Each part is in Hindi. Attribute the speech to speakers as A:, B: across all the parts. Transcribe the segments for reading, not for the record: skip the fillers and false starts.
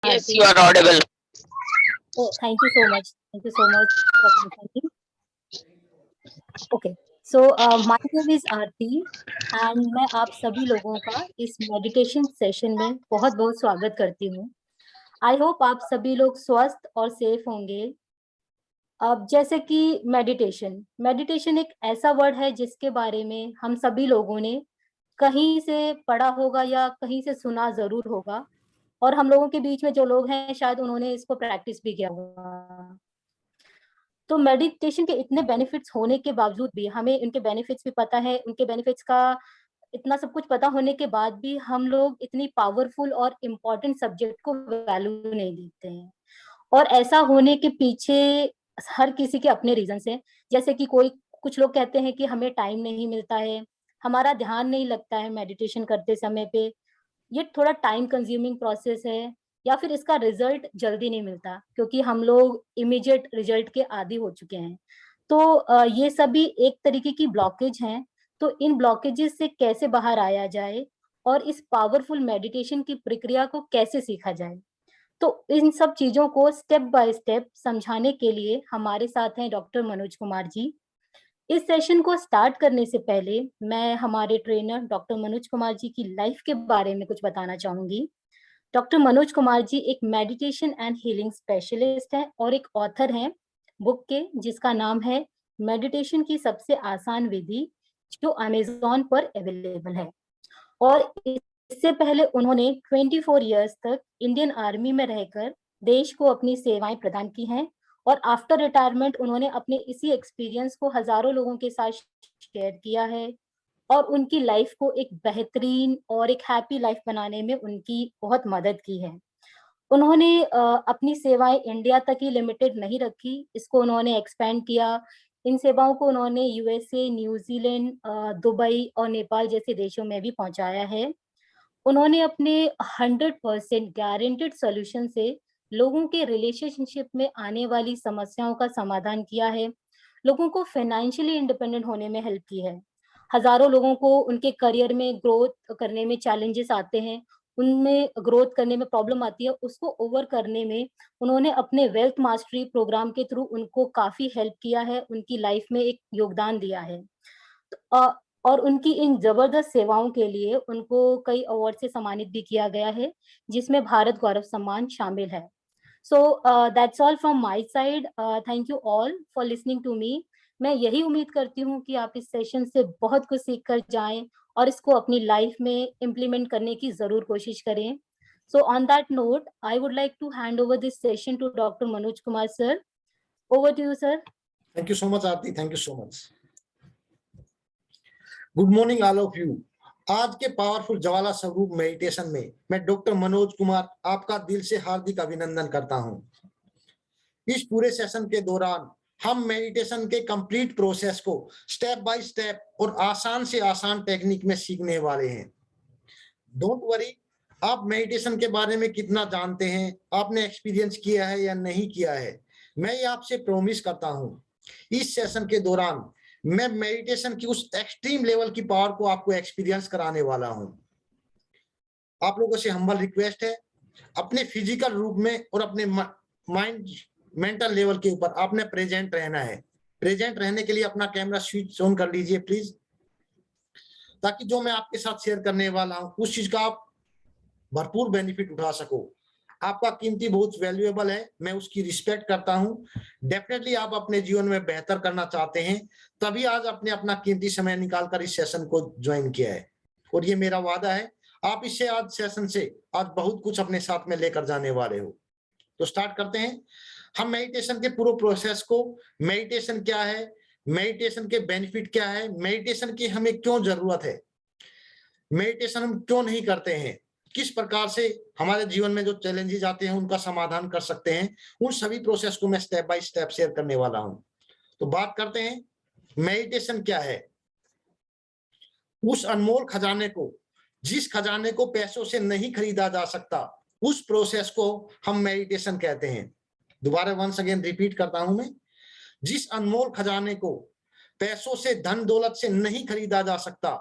A: Yes,
B: Aarti.
A: you are audible.
B: Oh, thank you so much. Thank you so much for consenting. Okay, so my name is Aarti and मैं आप सभी लोगों का इस मेडिटेशन सेशन में बहुत बहुत स्वागत करती हूँ. आई होप आप सभी लोग स्वस्थ और सेफ होंगे. अब जैसे कि मेडिटेशन एक ऐसा वर्ड है जिसके बारे में हम सभी लोगों ने कहीं से पढ़ा होगा या कहीं से सुना जरूर होगा, और हम लोगों के बीच में जो लोग हैं शायद उन्होंने इसको प्रैक्टिस भी किया होगा. तो मेडिटेशन के इतने बेनिफिट्स होने के बावजूद भी हमें इनके बेनिफिट्स भी पता है, उनके बेनिफिट्स का इतना सब कुछ पता होने के बाद भी हम लोग इतनी पावरफुल और इम्पोर्टेंट सब्जेक्ट को वैल्यू नहीं देते हैं. और ऐसा होने के पीछे हर किसी के अपने रीजंस हैं. जैसे कि कुछ लोग कहते हैं कि हमें टाइम नहीं मिलता है, हमारा ध्यान नहीं लगता है मेडिटेशन करते समय पे, ये थोड़ा टाइम कंज्यूमिंग प्रोसेस है, या फिर इसका रिजल्ट जल्दी नहीं मिलता क्योंकि हम लोग इमीडिएट रिजल्ट के आदी हो चुके हैं. तो ये सभी एक तरीके की ब्लॉकेज हैं. तो इन ब्लॉकेजेस से कैसे बाहर आया जाए और इस पावरफुल मेडिटेशन की प्रक्रिया को कैसे सीखा जाए, तो इन सब चीजों को स्टेप बाय स्टेप समझाने के लिए हमारे साथ हैं डॉक्टर मनोज कुमार जी. इस सेशन को स्टार्ट करने से पहले मैं हमारे ट्रेनर डॉक्टर मनोज कुमार जी की लाइफ के बारे में कुछ बताना चाहूंगी. डॉक्टर मनोज कुमार जी एक मेडिटेशन एंड हीलिंग स्पेशलिस्ट हैं और एक ऑथर हैं बुक के जिसका नाम है मेडिटेशन की सबसे आसान विधि, जो अमेज़न पर अवेलेबल है. और इससे पहले उन्होंने 24 इयर्स तक इंडियन आर्मी में रहकर देश को अपनी सेवाएं प्रदान की हैं, और आफ्टर रिटायरमेंट उन्होंने अपने इसी एक्सपीरियंस को हजारों लोगों के साथ शेयर किया है और उनकी लाइफ को एक बेहतरीन और एक हैप्पी लाइफ बनाने में उनकी बहुत मदद की है. उन्होंने अपनी सेवाएं इंडिया तक ही लिमिटेड नहीं रखी, इसको उन्होंने एक्सपेंड किया. इन सेवाओं को उन्होंने यूएसए, न्यूजीलैंड, दुबई और नेपाल जैसे देशों में भी पहुंचाया है. उन्होंने अपने 100% गारंटेड सॉल्यूशन से लोगों के रिलेशनशिप में आने वाली समस्याओं का समाधान किया है, लोगों को फाइनेंशियली इंडिपेंडेंट होने में हेल्प की है. हजारों लोगों को उनके करियर में ग्रोथ करने में चैलेंजेस आते हैं, उनमें ग्रोथ करने में प्रॉब्लम आती है, उसको ओवर करने में उन्होंने अपने वेल्थ मास्टरी प्रोग्राम के थ्रू उनको काफी हेल्प किया है, उनकी लाइफ में एक योगदान दिया है. और उनकी इन जबरदस्त सेवाओं के लिए उनको कई अवार्ड से सम्मानित भी किया गया है, जिसमें भारत गौरव सम्मान शामिल है. So that's all from my side. Thank you all for listening to me. मैं यही उम्मीद करती हूँ कि आप इस सेशन से बहुत कुछ सीख कर जाएं और इसको अपनी लाइफ में इम्प्लीमेंट करने की जरूर कोशिश करें. So on that note, I would like to hand over this session to Dr. Manoj Kumar sir. Over to you, sir.
C: Thank you so much, Aarti. Thank you so much. Good morning, all of you. आज के पावरफुल ज्वाला स्वरूप मेडिटेशन में मैं डॉक्टर मनोज कुमार आपका दिल से हार्दिक अभिनंदन करता हूं. इस पूरे सेशन के दौरान हम मेडिटेशन के कंप्लीट प्रोसेस को स्टेप बाय स्टेप और आसान से आसान टेक्निक में सीखने वाले हैं. डोंट वरी, आप मेडिटेशन के बारे में कितना जानते हैं, आपने एक्सपीरियंस किया है या नहीं किया है, मैं ये आपसे प्रॉमिस करता हूं इस सेशन के दौरान मैं मेडिटेशन की उस एक्सट्रीम लेवल की पावर को आपको एक्सपीरियंस कराने वाला हूं. आप लोगों से हम्बल रिक्वेस्ट है, अपने फिजिकल रूप में और अपने माइंड मेंटल लेवल के ऊपर आपने प्रेजेंट रहना है. प्रेजेंट रहने के लिए अपना कैमरा स्विच ऑन कर लीजिए प्लीज, ताकि जो मैं आपके साथ शेयर करने वाला हूं उस चीज का आप भरपूर बेनिफिट उठा सको. आपका कीमती बहुत वैल्यूएबल है, मैं उसकी रिस्पेक्ट करता हूं. डेफिनेटली आप अपने जीवन में बेहतर करना चाहते हैं, तभी आज आपने अपना कीमती समय निकालकर इस सेशन को ज्वाइन किया है. और ये मेरा वादा है, आप इससे आज सेशन से आज बहुत कुछ अपने साथ में लेकर जाने वाले हो. तो स्टार्ट करते हैं हम मेडिटेशन के पूरे प्रोसेस को. मेडिटेशन क्या है, मेडिटेशन के बेनिफिट क्या है, मेडिटेशन की हमें क्यों जरूरत है, मेडिटेशन हम क्यों नहीं करते हैं, किस प्रकार से हमारे जीवन में जो चैलेंजेस आते हैं उनका समाधान कर सकते हैं, उन सभी प्रोसेस को मैं स्टेप बाय स्टेप शेयर करने वाला हूं. तो बात करते हैं मेडिटेशन क्या है. उस अनमोल खजाने को, जिस खजाने को पैसों से नहीं खरीदा जा सकता, उस प्रोसेस को हम मेडिटेशन कहते हैं. दोबारा वंस अगेन रिपीट करता हूं मैं, जिस अनमोल खजाने को पैसों से, धन दौलत से नहीं खरीदा जा सकता,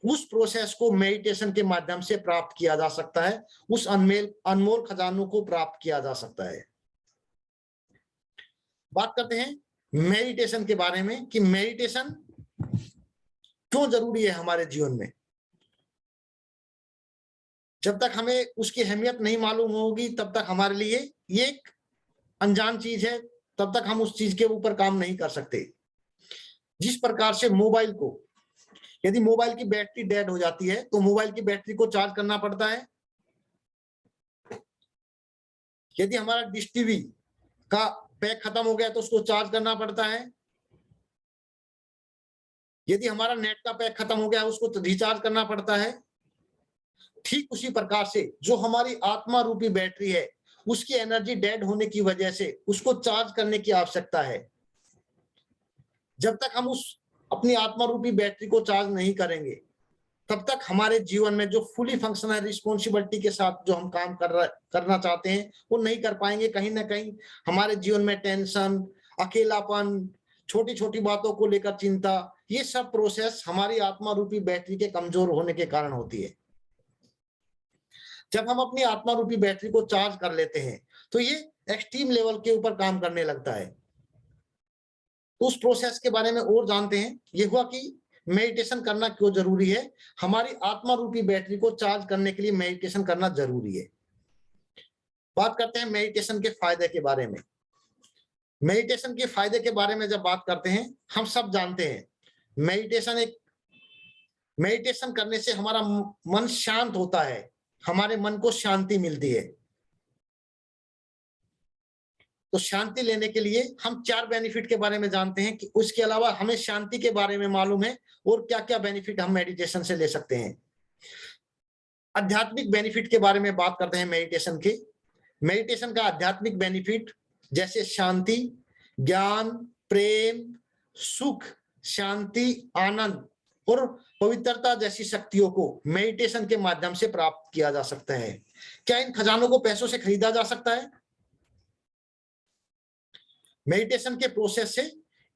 C: उस प्रोसेस को मेडिटेशन के माध्यम से प्राप्त किया जा सकता है, उस अनमोल खजानों को प्राप्त किया जा सकता है। बात करते हैं मेडिटेशन के बारे में कि मेडिटेशन क्यों जरूरी है हमारे जीवन में। जब तक हमें उसकी अहमियत नहीं मालूम होगी तब तक हमारे लिए ये एक अनजान चीज है, तब तक हम उस चीज के ऊपर काम नहीं कर सकते। जिस प्रकार से मोबाइल को, यदि मोबाइल की बैटरी डेड हो जाती है तो मोबाइल की बैटरी को चार्ज करना पड़ता है। यदि हमारा डिश टीवी का पैक खत्म हो गया तो उसको चार्ज करना पड़ता है। यदि हमारा नेट का पैक खत्म हो गया उसको तो रिचार्ज करना पड़ता है। ठीक उसी प्रकार से जो हमारी आत्मा रूपी बैटरी है, उसकी एनर्जी डेड होने की वजह से उसको चार्ज करने की आवश्यकता है। जब तक हम उस अपनी आत्मा रूपी बैटरी को चार्ज नहीं करेंगे तब तक हमारे जीवन में जो फुली फंक्शनल रिस्पॉन्सिबिलिटी के साथ जो हम काम करना चाहते हैं वो नहीं कर पाएंगे। कहीं ना कहीं हमारे जीवन में टेंशन, अकेलापन, छोटी छोटी बातों को लेकर चिंता, ये सब प्रोसेस हमारी आत्मा रूपी बैटरी के कमजोर होने के कारण होती है। जब हम अपनी आत्मा रूपी बैटरी को चार्ज कर लेते हैं तो ये एक्सट्रीम लेवल के ऊपर काम करने लगता है। तो उस प्रोसेस के बारे में और जानते हैं। ये हुआ कि मेडिटेशन करना क्यों जरूरी है। हमारी आत्मा रूपी बैटरी को चार्ज करने के लिए मेडिटेशन करना जरूरी है। बात करते हैं मेडिटेशन के फायदे के बारे में। मेडिटेशन के फायदे के बारे में जब बात करते हैं, हम सब जानते हैं मेडिटेशन करने से हमारा मन शांत होता है, हमारे मन को शांति मिलती है। तो शांति लेने के लिए हम 4 बेनिफिट के बारे में जानते हैं कि उसके अलावा हमें शांति के बारे में मालूम है और क्या क्या बेनिफिट हम मेडिटेशन से ले सकते हैं। आध्यात्मिक बेनिफिट के बारे में बात करते हैं मेडिटेशन के। मेडिटेशन का आध्यात्मिक बेनिफिट जैसे शांति, ज्ञान, प्रेम, सुख, शांति, आनंद और पवित्रता जैसी शक्तियों को मेडिटेशन के माध्यम से प्राप्त किया जा सकता है। क्या इन खजानों को पैसों से खरीदा जा सकता है? मेडिटेशन के प्रोसेस से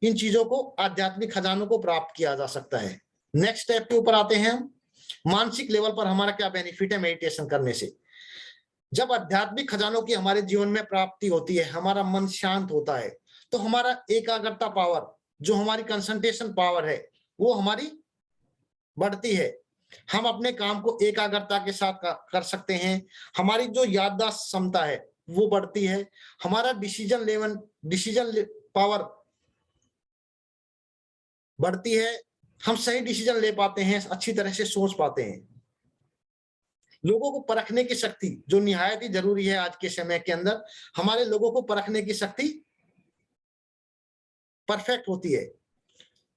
C: इन चीजों को, आध्यात्मिक खजानों को प्राप्त किया जा सकता है। नेक्स्ट स्टेप के ऊपर आते हैं हम। मानसिक लेवल पर हमारा क्या बेनिफिट है मेडिटेशन करने से। जब आध्यात्मिक खजानों की हमारे जीवन में प्राप्ति होती है, हमारा मन शांत होता है, तो हमारा एकाग्रता पावर, जो हमारी कंसंट्रेशन पावर है, वो हमारी बढ़ती है। हम अपने काम को एकाग्रता के साथ कर सकते हैं। हमारी जो याददाश्त क्षमता है वो बढ़ती है। हमारा डिसीजन पावर बढ़ती है। हम सही डिसीजन ले पाते हैं, अच्छी तरह से सोच पाते हैं। लोगों को परखने की शक्ति जो निहायत ही जरूरी है आज के समय के अंदर, हमारे लोगों को परखने की शक्ति परफेक्ट होती है।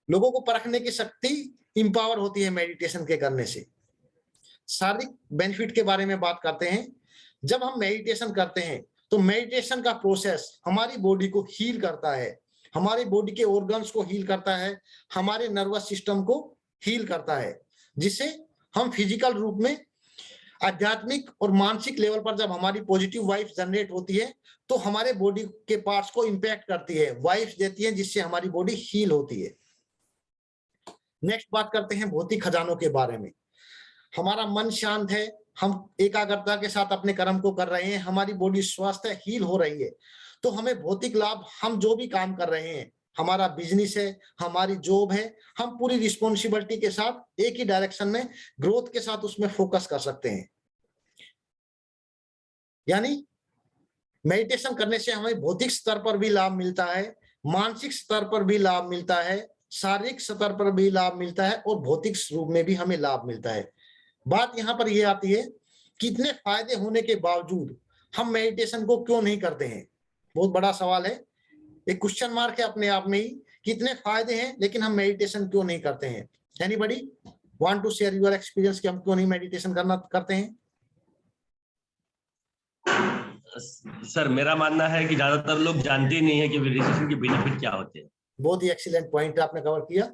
C: लोगों को परखने की शक्ति इंपावर होती है मेडिटेशन के करने से। शारीरिक बेनिफिट के बारे में बात करते हैं। जब हम मेडिटेशन करते हैं तो मेडिटेशन का प्रोसेस हमारी बॉडी को हील करता है, हमारी बॉडी के ऑर्गन्स को हील करता है, हमारे नर्वस सिस्टम को हील करता है, जिससे हम फिजिकल रूप में, आध्यात्मिक और मानसिक लेवल पर जब हमारी पॉजिटिव वाइब्स जनरेट होती है तो हमारे बॉडी के पार्ट्स को इंपैक्ट करती है, वाइब्स देती है, जिससे हमारी बॉडी हील होती है। नेक्स्ट बात करते हैं भौतिक खजानों के बारे में। हमारा मन शांत है, हम एकाग्रता के साथ अपने कर्म को कर रहे हैं, हमारी बॉडी स्वस्थ है, हील हो रही है, तो हमें भौतिक लाभ, हम जो भी काम कर रहे हैं, हमारा बिजनेस है, हमारी जॉब है, हम पूरी रिस्पॉन्सिबिलिटी के साथ एक ही डायरेक्शन में, ग्रोथ के साथ उसमें फोकस कर सकते हैं। यानी मेडिटेशन करने से हमें भौतिक स्तर पर भी लाभ मिलता है, मानसिक स्तर पर भी लाभ मिलता है, शारीरिक स्तर पर भी लाभ मिलता है और भौतिक रूप में भी हमें लाभ मिलता है। बात यहाँ पर यह आती है कि इतने फायदे होने के बावजूद हम मेडिटेशन को क्यों नहीं करते हैं। बहुत बड़ा सवाल है, एक क्वेश्चन मार्क है अपने आप में ही, कि इतने फायदे हैं लेकिन हम मेडिटेशन क्यों नहीं करते हैं। Anybody want to share your experience कि हम क्यों नहीं मेडिटेशन करते हैं?
A: सर, मेरा मानना है कि ज्यादातर लोग जानते ही नहीं है कि मेडिटेशन के बेनिफिट क्या होते हैं।
C: बहुत ही एक्सीलेंट पॉइंट आपने कवर किया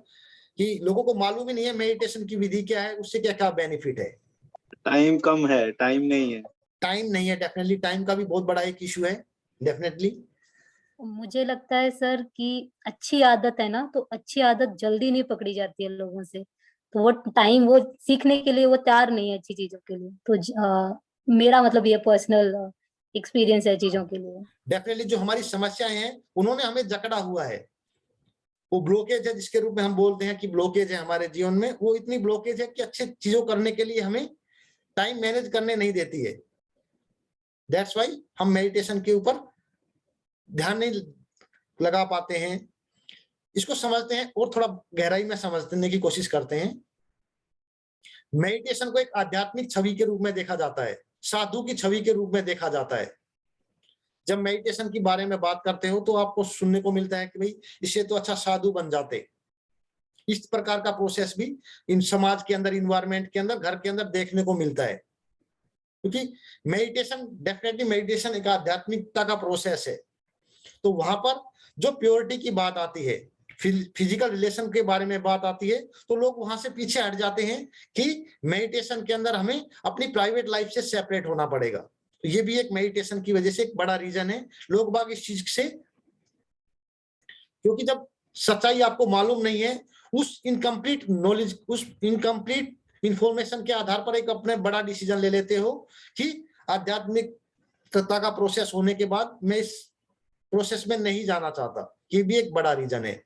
C: कि लोगों को मालूम ही नहीं है मेडिटेशन की विधि क्या है, उससे क्या क्या बेनिफिट है।
D: टाइम कम है, टाइम नहीं है।
C: टाइम नहीं है, डेफिनेटली टाइम का भी बहुत बड़ा एक इशू है, डेफिनेटली।
B: मुझे लगता है सर कि अच्छी आदत है ना, तो अच्छी आदत जल्दी नहीं पकड़ी जाती है लोगों से। तो वो टाइम वो सीखने के लिए वो तैयार नहीं है अच्छी चीजों के लिए। तो मेरा मतलब ये पर्सनल एक्सपीरियंस है चीजों के लिए।
C: डेफिनेटली जो हमारी समस्याएं हैं उन्होंने हमें जकड़ा हुआ है, वो ब्लॉकेज है जिसके रूप में हम बोलते हैं कि ब्लॉकेज है हमारे जीवन में, वो इतनी ब्लॉकेज है कि अच्छी चीजों करने के लिए हमें टाइम मैनेज करने नहीं देती है। दैट्स वाई हम मेडिटेशन के ऊपर ध्यान नहीं लगा पाते हैं। इसको समझते हैं और थोड़ा गहराई में समझने की कोशिश करते हैं। मेडिटेशन को एक आध्यात्मिक छवि के रूप में देखा जाता है, साधु की छवि के रूप में देखा जाता है। जब मेडिटेशन के बारे में बात करते हो तो आपको सुनने को मिलता है कि भाई इससे तो अच्छा साधु बन जाते। इस प्रकार का प्रोसेस भी इन समाज के अंदर, इन्वायरमेंट के अंदर, घर के अंदर देखने को मिलता है, क्योंकि मेडिटेशन डेफिनेटली मेडिटेशन एक आध्यात्मिकता का प्रोसेस है। तो वहां पर जो प्योरिटी की बात आती है, फिजिकल रिलेशन के बारे में बात आती है, तो लोग वहां से पीछे हट जाते हैं कि मेडिटेशन के अंदर हमें अपनी प्राइवेट लाइफ से सेपरेट होना पड़ेगा। तो ये भी एक मेडिटेशन की वजह से एक बड़ा रीजन है लोग बाग इस चीज से, क्योंकि जब सच्चाई आपको मालूम नहीं है, उस इनकम्प्लीट नॉलेज, उस इनकम्प्लीट इंफॉर्मेशन के आधार पर एक अपने बड़ा डिसीजन ले लेते हो कि आध्यात्मिकता का प्रोसेस होने के बाद मैं इस प्रोसेस में नहीं जाना चाहता। ये भी एक बड़ा रीजन है।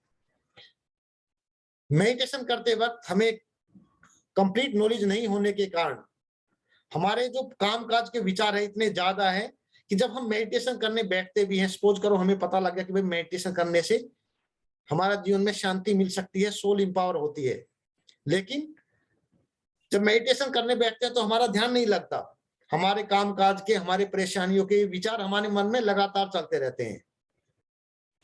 C: मेडिटेशन करते वक्त हमें कंप्लीट नॉलेज नहीं होने के कारण हमारे जो कामकाज के विचार है इतने ज्यादा है कि जब हम मेडिटेशन करने बैठते भी हैं, सपोज करो हमें पता लग गया कि भाई मेडिटेशन करने से हमारा जीवन में शांति मिल सकती है, सोल इंपावर होती है, लेकिन जब मेडिटेशन करने बैठते हैं तो हमारा ध्यान नहीं लगता। हमारे कामकाज के, हमारे परेशानियों के विचार हमारे मन में लगातार चलते रहते हैं।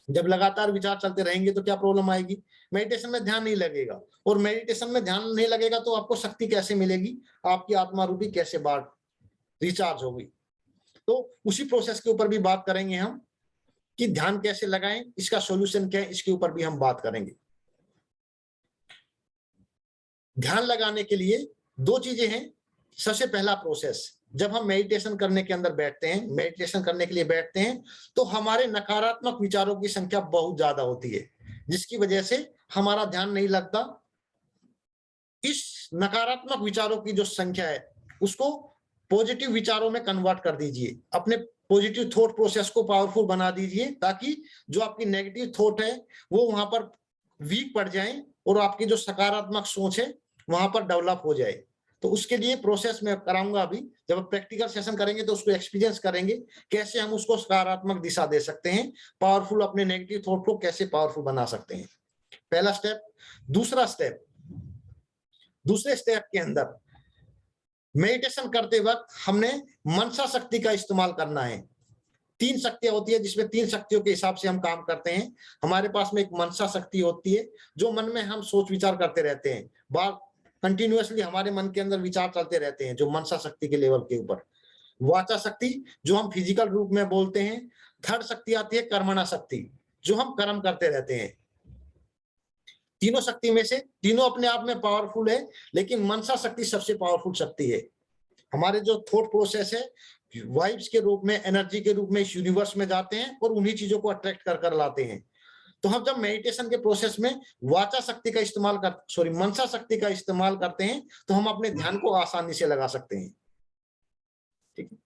C: जब लगातार विचार चलते रहेंगे तो क्या प्रॉब्लम आएगी? मेडिटेशन में ध्यान नहीं लगेगा, और मेडिटेशन में ध्यान नहीं लगेगा तो आपको शक्ति कैसे मिलेगी? आपकी आत्मा रूपी कैसे बाढ़ रिचार्ज होगी? तो उसी प्रोसेस के ऊपर भी बात करेंगे हम कि ध्यान कैसे लगाएं, इसका सॉल्यूशन क्या है, इसके ऊपर भी हम बात करेंगे। ध्यान लगाने के लिए दो चीजें हैं। सबसे पहला प्रोसेस, जब हम मेडिटेशन करने के अंदर बैठते हैं, मेडिटेशन करने के लिए बैठते हैं, तो हमारे नकारात्मक विचारों की संख्या बहुत ज्यादा होती है, जिसकी वजह से हमारा ध्यान नहीं लगता। इस नकारात्मक विचारों की जो संख्या है उसको पॉजिटिव विचारों में कन्वर्ट कर दीजिए। अपने पॉजिटिव थॉट प्रोसेस को पावरफुल बना दीजिए, ताकि जो आपकी नेगेटिव थॉट है वो वहां पर वीक पड़ जाए और आपकी जो सकारात्मक सोच है वहां पर डेवलप हो जाए। तो उसके लिए प्रोसेस मैं कराऊंगा अभी, जब आप प्रैक्टिकल सेशन करेंगे तो उसको एक्सपीरियंस करेंगे कैसे हम उसको सकारात्मक दिशा दे सकते हैं, पावरफुल, अपने नेगेटिव थॉट को कैसे पावरफुल बना सकते हैं। पहला स्टेप। दूसरे स्टेप के अंदर मेडिटेशन करते वक्त हमने मनसा शक्ति का इस्तेमाल करना है। 3 शक्तियां होती है, जिसमें 3 शक्तियों के हिसाब से हम काम करते हैं। हमारे पास में एक मनसा शक्ति होती है जो मन में हम सोच विचार करते रहते हैं, बार कंटिन्यूअसली हमारे मन के अंदर विचार चलते रहते हैं, जो मनसा शक्ति के लेवल के ऊपर। वाचा शक्ति जो हम फिजिकल रूप में बोलते हैं। थर्ड शक्ति आती है कर्मणा शक्ति, जो हम कर्म करते रहते हैं। तीनों शक्ति में से तीनों अपने आप में पावरफुल है, लेकिन मनसा शक्ति सबसे पावरफुल शक्ति है। हमारे जो थॉट प्रोसेस है वाइब्स के रूप में, एनर्जी के रूप में इस यूनिवर्स में जाते हैं और उन्हीं चीजों को अट्रैक्ट कर लाते हैं। तो हम जब मेडिटेशन के प्रोसेस में वाचा शक्ति का इस्तेमाल मनसा शक्ति का इस्तेमाल करते हैं तो हम अपने ध्यान को आसानी से लगा सकते हैं। ठीक है,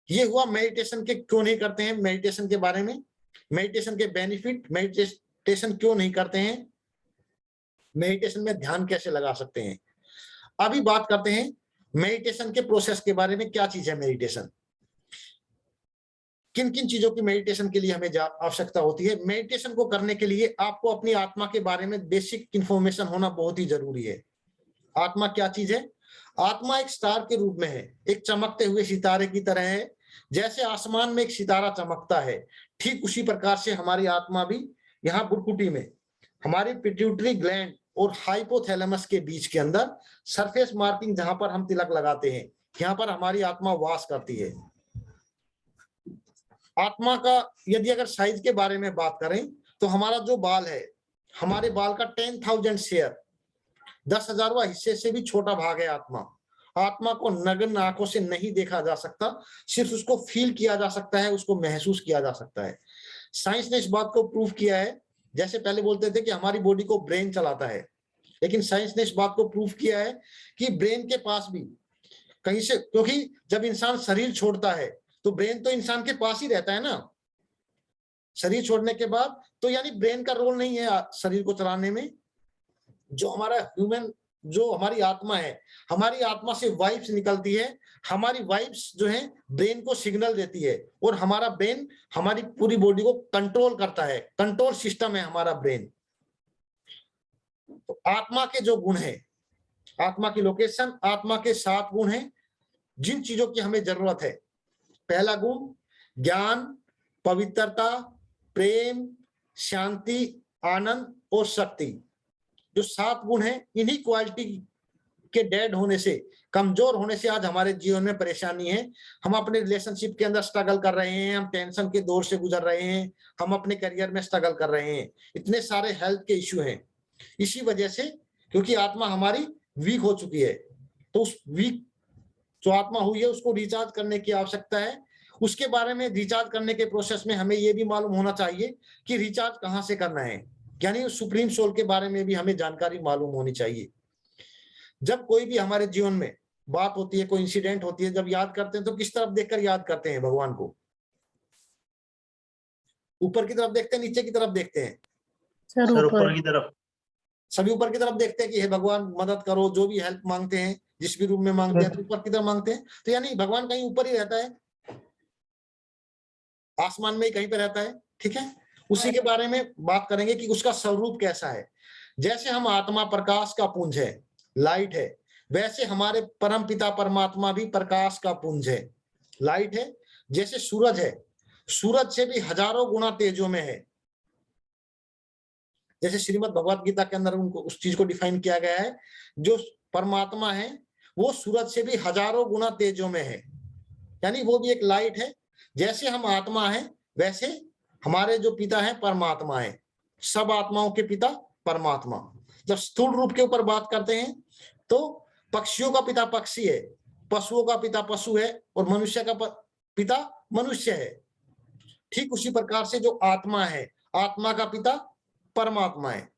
C: ये हुआ मेडिटेशन के क्यों नहीं करते हैं, मेडिटेशन के बारे में, मेडिटेशन के बेनिफिट, मेडिटेशन क्यों नहीं करते हैं, मेडिटेशन में ध्यान कैसे लगा सकते हैं। अभी बात करते हैं मेडिटेशन के प्रोसेस के बारे में। क्या चीज है मेडिटेशन, किन किन चीजों की मेडिटेशन के लिए हमें आवश्यकता होती है। मेडिटेशन को करने के लिए आपको अपनी आत्मा के बारे में बेसिक इंफॉर्मेशन होना बहुत ही जरूरी है। आत्मा क्या चीज है? आत्मा एक स्टार के रूप में है, एक चमकते हुए सितारे की तरह है। जैसे आसमान में एक सितारा चमकता है, ठीक उसी प्रकार से हमारी आत्मा भी यहाँ बुरकुटी में हमारी पिट्यूटरी ग्लैंड और हाइपोथैलेमस के बीच के अंदर सरफेस मार्किंग, जहां पर हम तिलक लगाते हैं, यहाँ पर हमारी आत्मा वास करती है। आत्मा का यदि अगर साइज के बारे में बात करें तो हमारा जो बाल है, हमारे बाल का 10,000 शेयर, 10,000वां हिस्से से भी छोटा भाग है आत्मा। आत्मा को नग्न आंखों से नहीं देखा जा सकता, सिर्फ उसको फील किया जा सकता है, उसको महसूस किया जा सकता है। साइंस ने इस बात को प्रूव किया है। जैसे पहले बोलते थे कि हमारी बॉडी को ब्रेन चलाता है, लेकिन साइंस ने इस बात को प्रूव किया है कि ब्रेन के पास भी कहीं से, क्योंकि जब इंसान शरीर छोड़ता है तो ब्रेन तो इंसान के पास ही रहता है ना, शरीर छोड़ने के बाद, तो यानी ब्रेन का रोल नहीं है शरीर को चलाने में। जो हमारा ह्यूमन, जो हमारी आत्मा है, हमारी आत्मा से वाइब्स निकलती है, हमारी वाइब्स जो है ब्रेन को सिग्नल देती है, और हमारा ब्रेन हमारी पूरी बॉडी को कंट्रोल करता है, कंट्रोल सिस्टम है हमारा ब्रेन। तो आत्मा के जो गुण है, आत्मा की लोकेशन, आत्मा के 7 गुण हैं जिन चीजों की हमें जरूरत है। पहला गुण ज्ञान, पवित्रता, प्रेम, शांति, आनंद और शक्ति। जो 7 गुण हैं, इन्हीं क्वालिटी के डेड होने से, कमजोर होने से आज हमारे जीवन में परेशानी है। हम अपने रिलेशनशिप के अंदर स्ट्रगल कर रहे हैं, हम टेंशन के दौर से गुजर रहे हैं, हम अपने करियर में स्ट्रगल कर रहे हैं, इतने सारे हेल्थ के इश्यू हैं। इसी वजह से, क्योंकि आत्मा हमारी वीक हो चुकी है, तो उस वीक जो आत्मा हुई है उसको रिचार्ज करने की आवश्यकता है। उसके बारे में, रिचार्ज करने के प्रोसेस में हमें यह भी मालूम होना चाहिए कि रिचार्ज कहां से करना है, यानी सुप्रीम सोल के बारे में भी हमें जानकारी मालूम होनी चाहिए। जब कोई भी हमारे जीवन में बात होती है, कोई इंसिडेंट होती है, जब याद करते हैं तो किस तरफ देखकर याद करते हैं भगवान को? ऊपर की तरफ देखते हैं, नीचे की तरफ देखते हैं?
A: सर ऊपर की तरफ।
C: सभी ऊपर की तरफ देखते हैं कि हे भगवान मदद करो, जो भी हेल्प मांगते हैं, जिस भी रूप में मांगते हैं तो ऊपर की तरफ मांगते हैं। तो यानी भगवान कहीं ऊपर ही रहता है, आसमान में ही कहीं पे रहता है, ठीक है। उसी के बारे में बात करेंगे कि उसका स्वरूप कैसा है। जैसे हम आत्मा प्रकाश का पुंज है, लाइट है, वैसे हमारे परम पिता परमात्मा भी प्रकाश का पुंज है, लाइट है। जैसे सूरज है, सूरज से भी हजारों गुना तेजों में है। जैसे श्रीमद् भगवत गीता के अंदर उनको उस चीज को डिफाइन किया गया है, जो परमात्मा है वो सूरज से भी हजारों गुना तेजों में है, यानी वो भी एक लाइट है। जैसे हम आत्मा है, वैसे हमारे जो पिता है परमात्मा है, सब आत्माओं के पिता परमात्मा। जब स्थूल रूप के ऊपर बात करते हैं तो पक्षियों का पिता पक्षी है, पशुओं का पिता पशु है, और मनुष्य का पिता मनुष्य है। ठीक उसी प्रकार से जो आत्मा है, आत्मा का पिता परमात्मा है।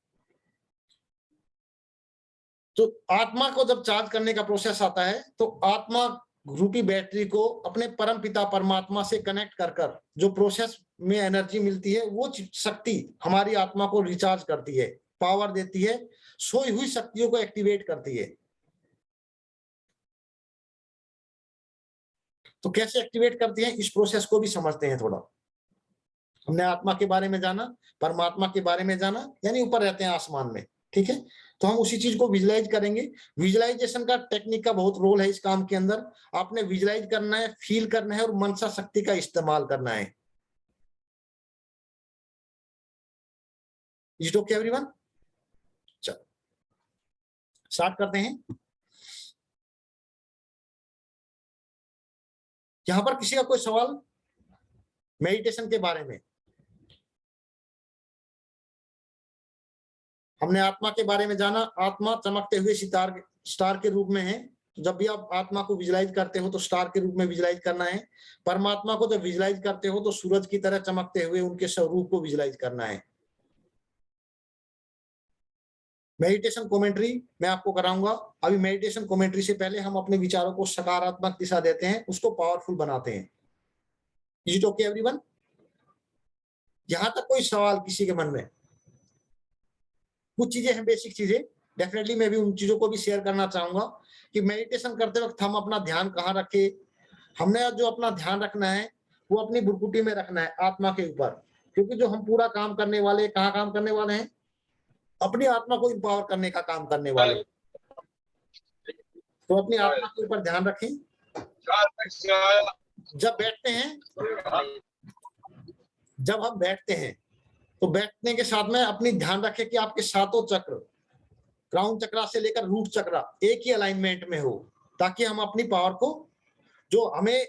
C: तो आत्मा को जब चार्ज करने का प्रोसेस आता है तो आत्मा रूपी बैटरी को अपने परम पिता परमात्मा से कनेक्ट कर जो प्रोसेस में एनर्जी मिलती है, वो शक्ति हमारी आत्मा को रिचार्ज करती है, पावर देती है, सोई हुई शक्तियों को एक्टिवेट करती है। तो कैसे एक्टिवेट करती है, इस प्रोसेस को भी समझते हैं थोड़ा। हमने आत्मा के बारे में जाना, परमात्मा के बारे में जाना, यानी ऊपर रहते हैं आसमान में, ठीक है। तो हम उसी चीज को विजुलाइज करेंगे। विजुलाइजेशन का टेक्निक का बहुत रोल है इस काम के अंदर। आपने विजुलाइज करना है, फील करना है और मनसा शक्ति का इस्तेमाल करना है। Is okay everyone? चलो स्टार्ट करते हैं। यहां पर किसी का कोई सवाल मेडिटेशन के बारे में? हमने आत्मा के बारे में जाना, आत्मा चमकते हुए स्टार के रूप में है। जब भी आप आत्मा को विजुलाइज करते हो तो स्टार के रूप में विजुलाइज करना है। परमात्मा को जब विजुलाइज करते हो तो सूरज की तरह चमकते हुए उनके स्वरूप को विजुलाइज करना है। मेडिटेशन कमेंट्री मैं आपको कराऊंगा। अभी मेडिटेशन कमेंट्री से पहले हम अपने विचारों को सकारात्मक दिशा देते हैं, उसको पावरफुल बनाते हैं। Is it okay everyone? यहां तक कोई सवाल किसी के मन में? कुछ चीजें हैं, बेसिक चीजें, डेफिनेटली मैं भी उन चीजों को भी शेयर करना चाहूंगा कि मेडिटेशन करते वक्त हम अपना ध्यान कहाँ रखें। हमने जो अपना ध्यान रखना है वो अपनी बुरकुटी में रखना है, आत्मा के ऊपर, क्योंकि जो हम पूरा काम करने वाले, कहाँ काम करने वाले हैं? अपनी आत्मा को इंपावर करने का काम करने वाले। तो अपनी आत्मा के ऊपर ध्यान रखें। जब हम बैठते हैं तो बैठने के साथ में अपनी ध्यान रखें कि आपके सातों चक्र, क्राउन चक्रा से लेकर रूट चक्रा एक ही अलाइनमेंट में हो, ताकि हम अपनी पावर को, जो हमें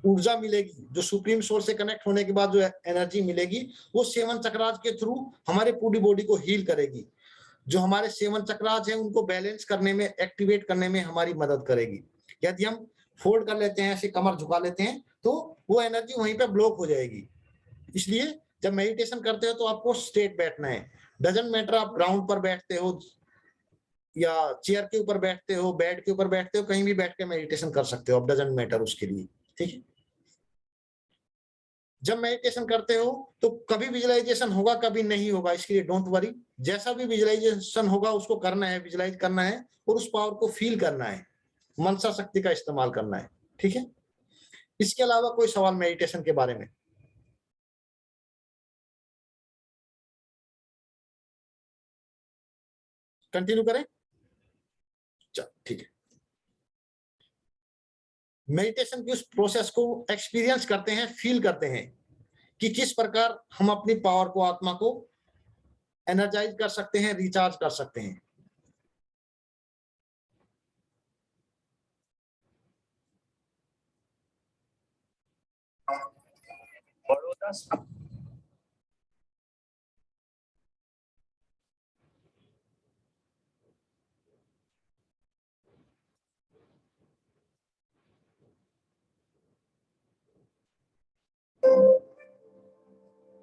C: ऊर्जा मिलेगी, जो सुप्रीम सोर्स से कनेक्ट होने के बाद जो एनर्जी मिलेगी, वो 7 चक्रास के थ्रू हमारे पूरी बॉडी को हील करेगी। जो हमारे 7 चक्रास हैं उनको बैलेंस करने में, एक्टिवेट करने में हमारी मदद करेगी। यदि हम फोल्ड कर लेते हैं, ऐसे कमर झुका लेते हैं, तो वो एनर्जी वहीं पे ब्लॉक हो जाएगी। इसलिए जब मेडिटेशन करते हो तो आपको स्ट्रेट बैठना है। डजंट मैटर आप ग्राउंड पर बैठते हो, या चेयर के ऊपर बैठते हो, बेड के ऊपर बैठते हो, कहीं भी बैठ के मेडिटेशन कर सकते हो, अब डजंट मैटर उसके लिए, ठीक है। जब मेडिटेशन करते हो तो कभी विजुअलाइजेशन होगा, कभी नहीं होगा, इसके लिए डोंट वरी। जैसा भी विजुअलाइजेशन होगा उसको करना है, विजुअलाइज करना है और उस पावर को फील करना है, मनसा शक्ति का इस्तेमाल करना है, ठीक है। इसके अलावा कोई सवाल मेडिटेशन के बारे में? कंटिन्यू करें? चल ठीक है। मेडिटेशन की उस प्रोसेस को एक्सपीरियंस करते हैं, फील करते हैं कि किस प्रकार हम अपनी पावर को, आत्मा को एनर्जाइज कर सकते हैं, रिचार्ज कर सकते हैं।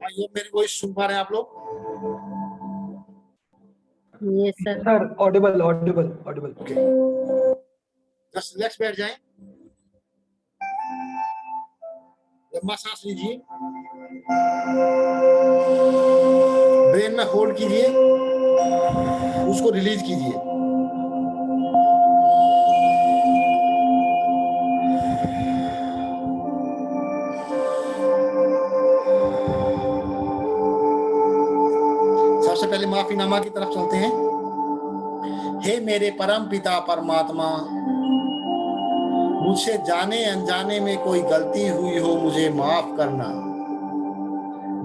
C: ये मेरी वॉइस सुन पा रहे हैं आप लोग?
B: Yes sir.
E: Sir Audible Audible Audible.
C: Okay, just relax बैठ जाएं, लंबा सांस लीजिए, ब्रेन में होल्ड कीजिए, उसको रिलीज कीजिए। सबसे पहले माफीनामा की तरफ चलते हैं। हे मेरे परम पिता परमात्मा, मुझसे जाने अनजाने में कोई गलती हुई हो, मुझे माफ करना।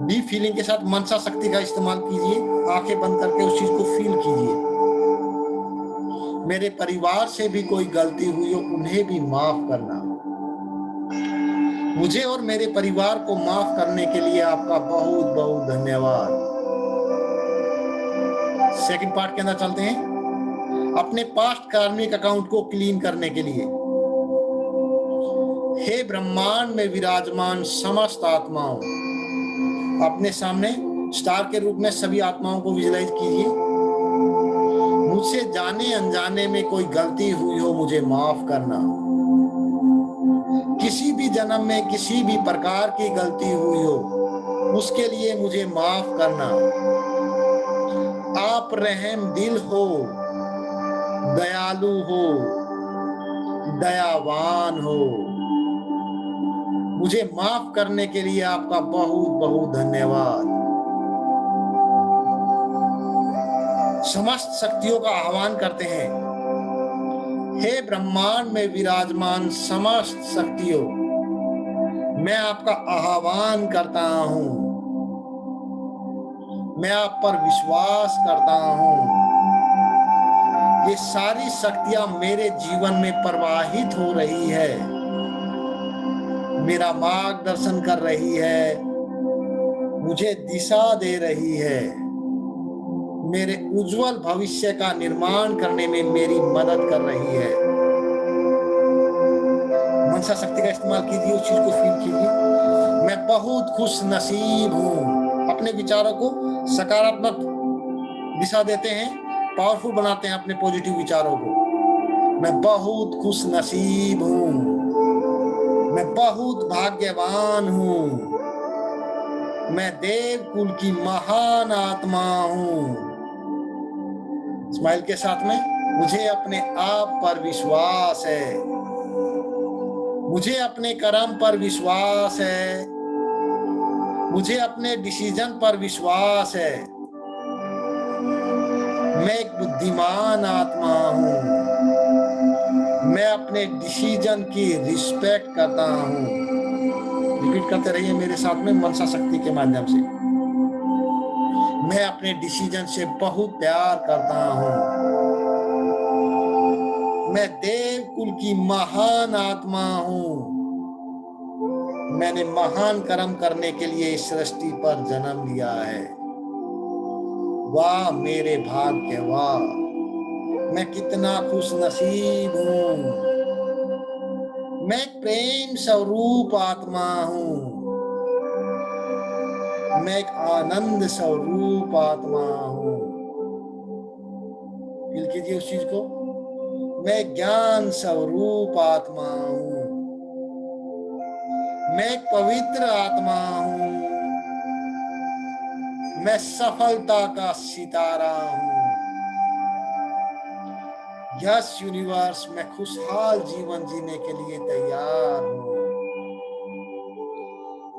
C: डीप फीलिंग के साथ मनसा शक्ति का इस्तेमाल कीजिए, आंखें बंद करके उस चीज को फील कीजिए। मेरे परिवार से भी कोई गलती हुई हो, उन्हें भी माफ करना। मुझे और मेरे परिवार को माफ करने के लिए आपका बहुत बहुत धन्यवाद। सेकंड पार्ट के अंदर चलते हैं। अपने पास्ट कार्मिक अकाउंट को क्लीन करने के लिए हे ब्रह्मांड में विराजमान समस्त आत्माओं, अपने सामने स्टार के रूप में सभी आत्माओं को विजुलाइज कीजिए। मुझसे जाने अनजाने में कोई गलती हुई हो, मुझे माफ करना। किसी भी जन्म में किसी भी प्रकार की गलती हुई हो, उसके लिए मुझे माफ करना। आप रहम दिल हो, दयालु हो, दयावान हो। मुझे माफ करने के लिए आपका बहुत बहुत धन्यवाद। समस्त शक्तियों का आह्वान करते हैं। हे ब्रह्मांड में विराजमान समस्त शक्तियों, मैं आपका आह्वान करता हूं। मैं आप पर विश्वास करता हूं। ये सारी शक्तियां मेरे जीवन में प्रवाहित हो रही है, मेरा मार्गदर्शन कर रही है, मुझे दिशा दे रही है, मेरे उज्जवल भविष्य का निर्माण करने में मेरी मदद कर रही है। मनसा शक्ति का इस्तेमाल कीजिए, उस चीज को फील कीजिए। मैं बहुत खुश नसीब हूं। अपने विचारों को सकारात्मक दिशा देते हैं, पावरफुल बनाते हैं अपने पॉजिटिव विचारों को। मैं बहुत खुश नसीब हूं, मैं बहुत भाग्यवान हूं, मैं देव कुल की महान आत्मा हूं। स्माइल के साथ में, मुझे अपने आप पर विश्वास है, मुझे अपने कर्म पर विश्वास है, मुझे अपने डिसीजन पर विश्वास है। मैं एक बुद्धिमान आत्मा हूं, मैं अपने डिसीजन की रिस्पेक्ट करता हूं। रिपीट करते रहिए मेरे साथ में मनसा शक्ति के माध्यम से। मैं अपने डिसीजन से बहुत प्यार करता हूं। मैं देव कुल की महान आत्मा हूं। मैंने महान कर्म करने के लिए इस सृष्टि पर जन्म लिया है। वाह मेरे भाग्य, वाह मैं कितना खुश नसीब हूं। मैं एक प्रेम स्वरूप आत्मा हूं। मैं एक आनंद स्वरूप आत्मा हूं। फील कीजिए उस चीज को। मैं ज्ञान स्वरूप आत्मा हूं, मैं एक पवित्र आत्मा हूं, मैं सफलता का सितारा हूं। यस यूनिवर्स, मैं खुशहाल जीवन जीने के लिए तैयार हूं।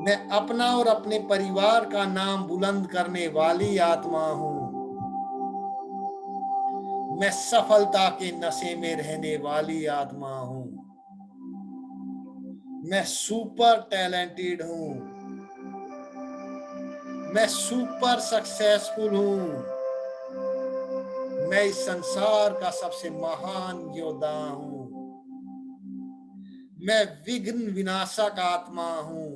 C: मैं अपना और अपने परिवार का नाम बुलंद करने वाली आत्मा हूं। मैं सफलता के नशे में रहने वाली आत्मा हूं। मैं सुपर टैलेंटेड हूं, मैं सुपर सक्सेसफुल हूं, मैं इस संसार का सबसे महान योद्धा हूं। मैं विघ्न विनाशक आत्मा हूं,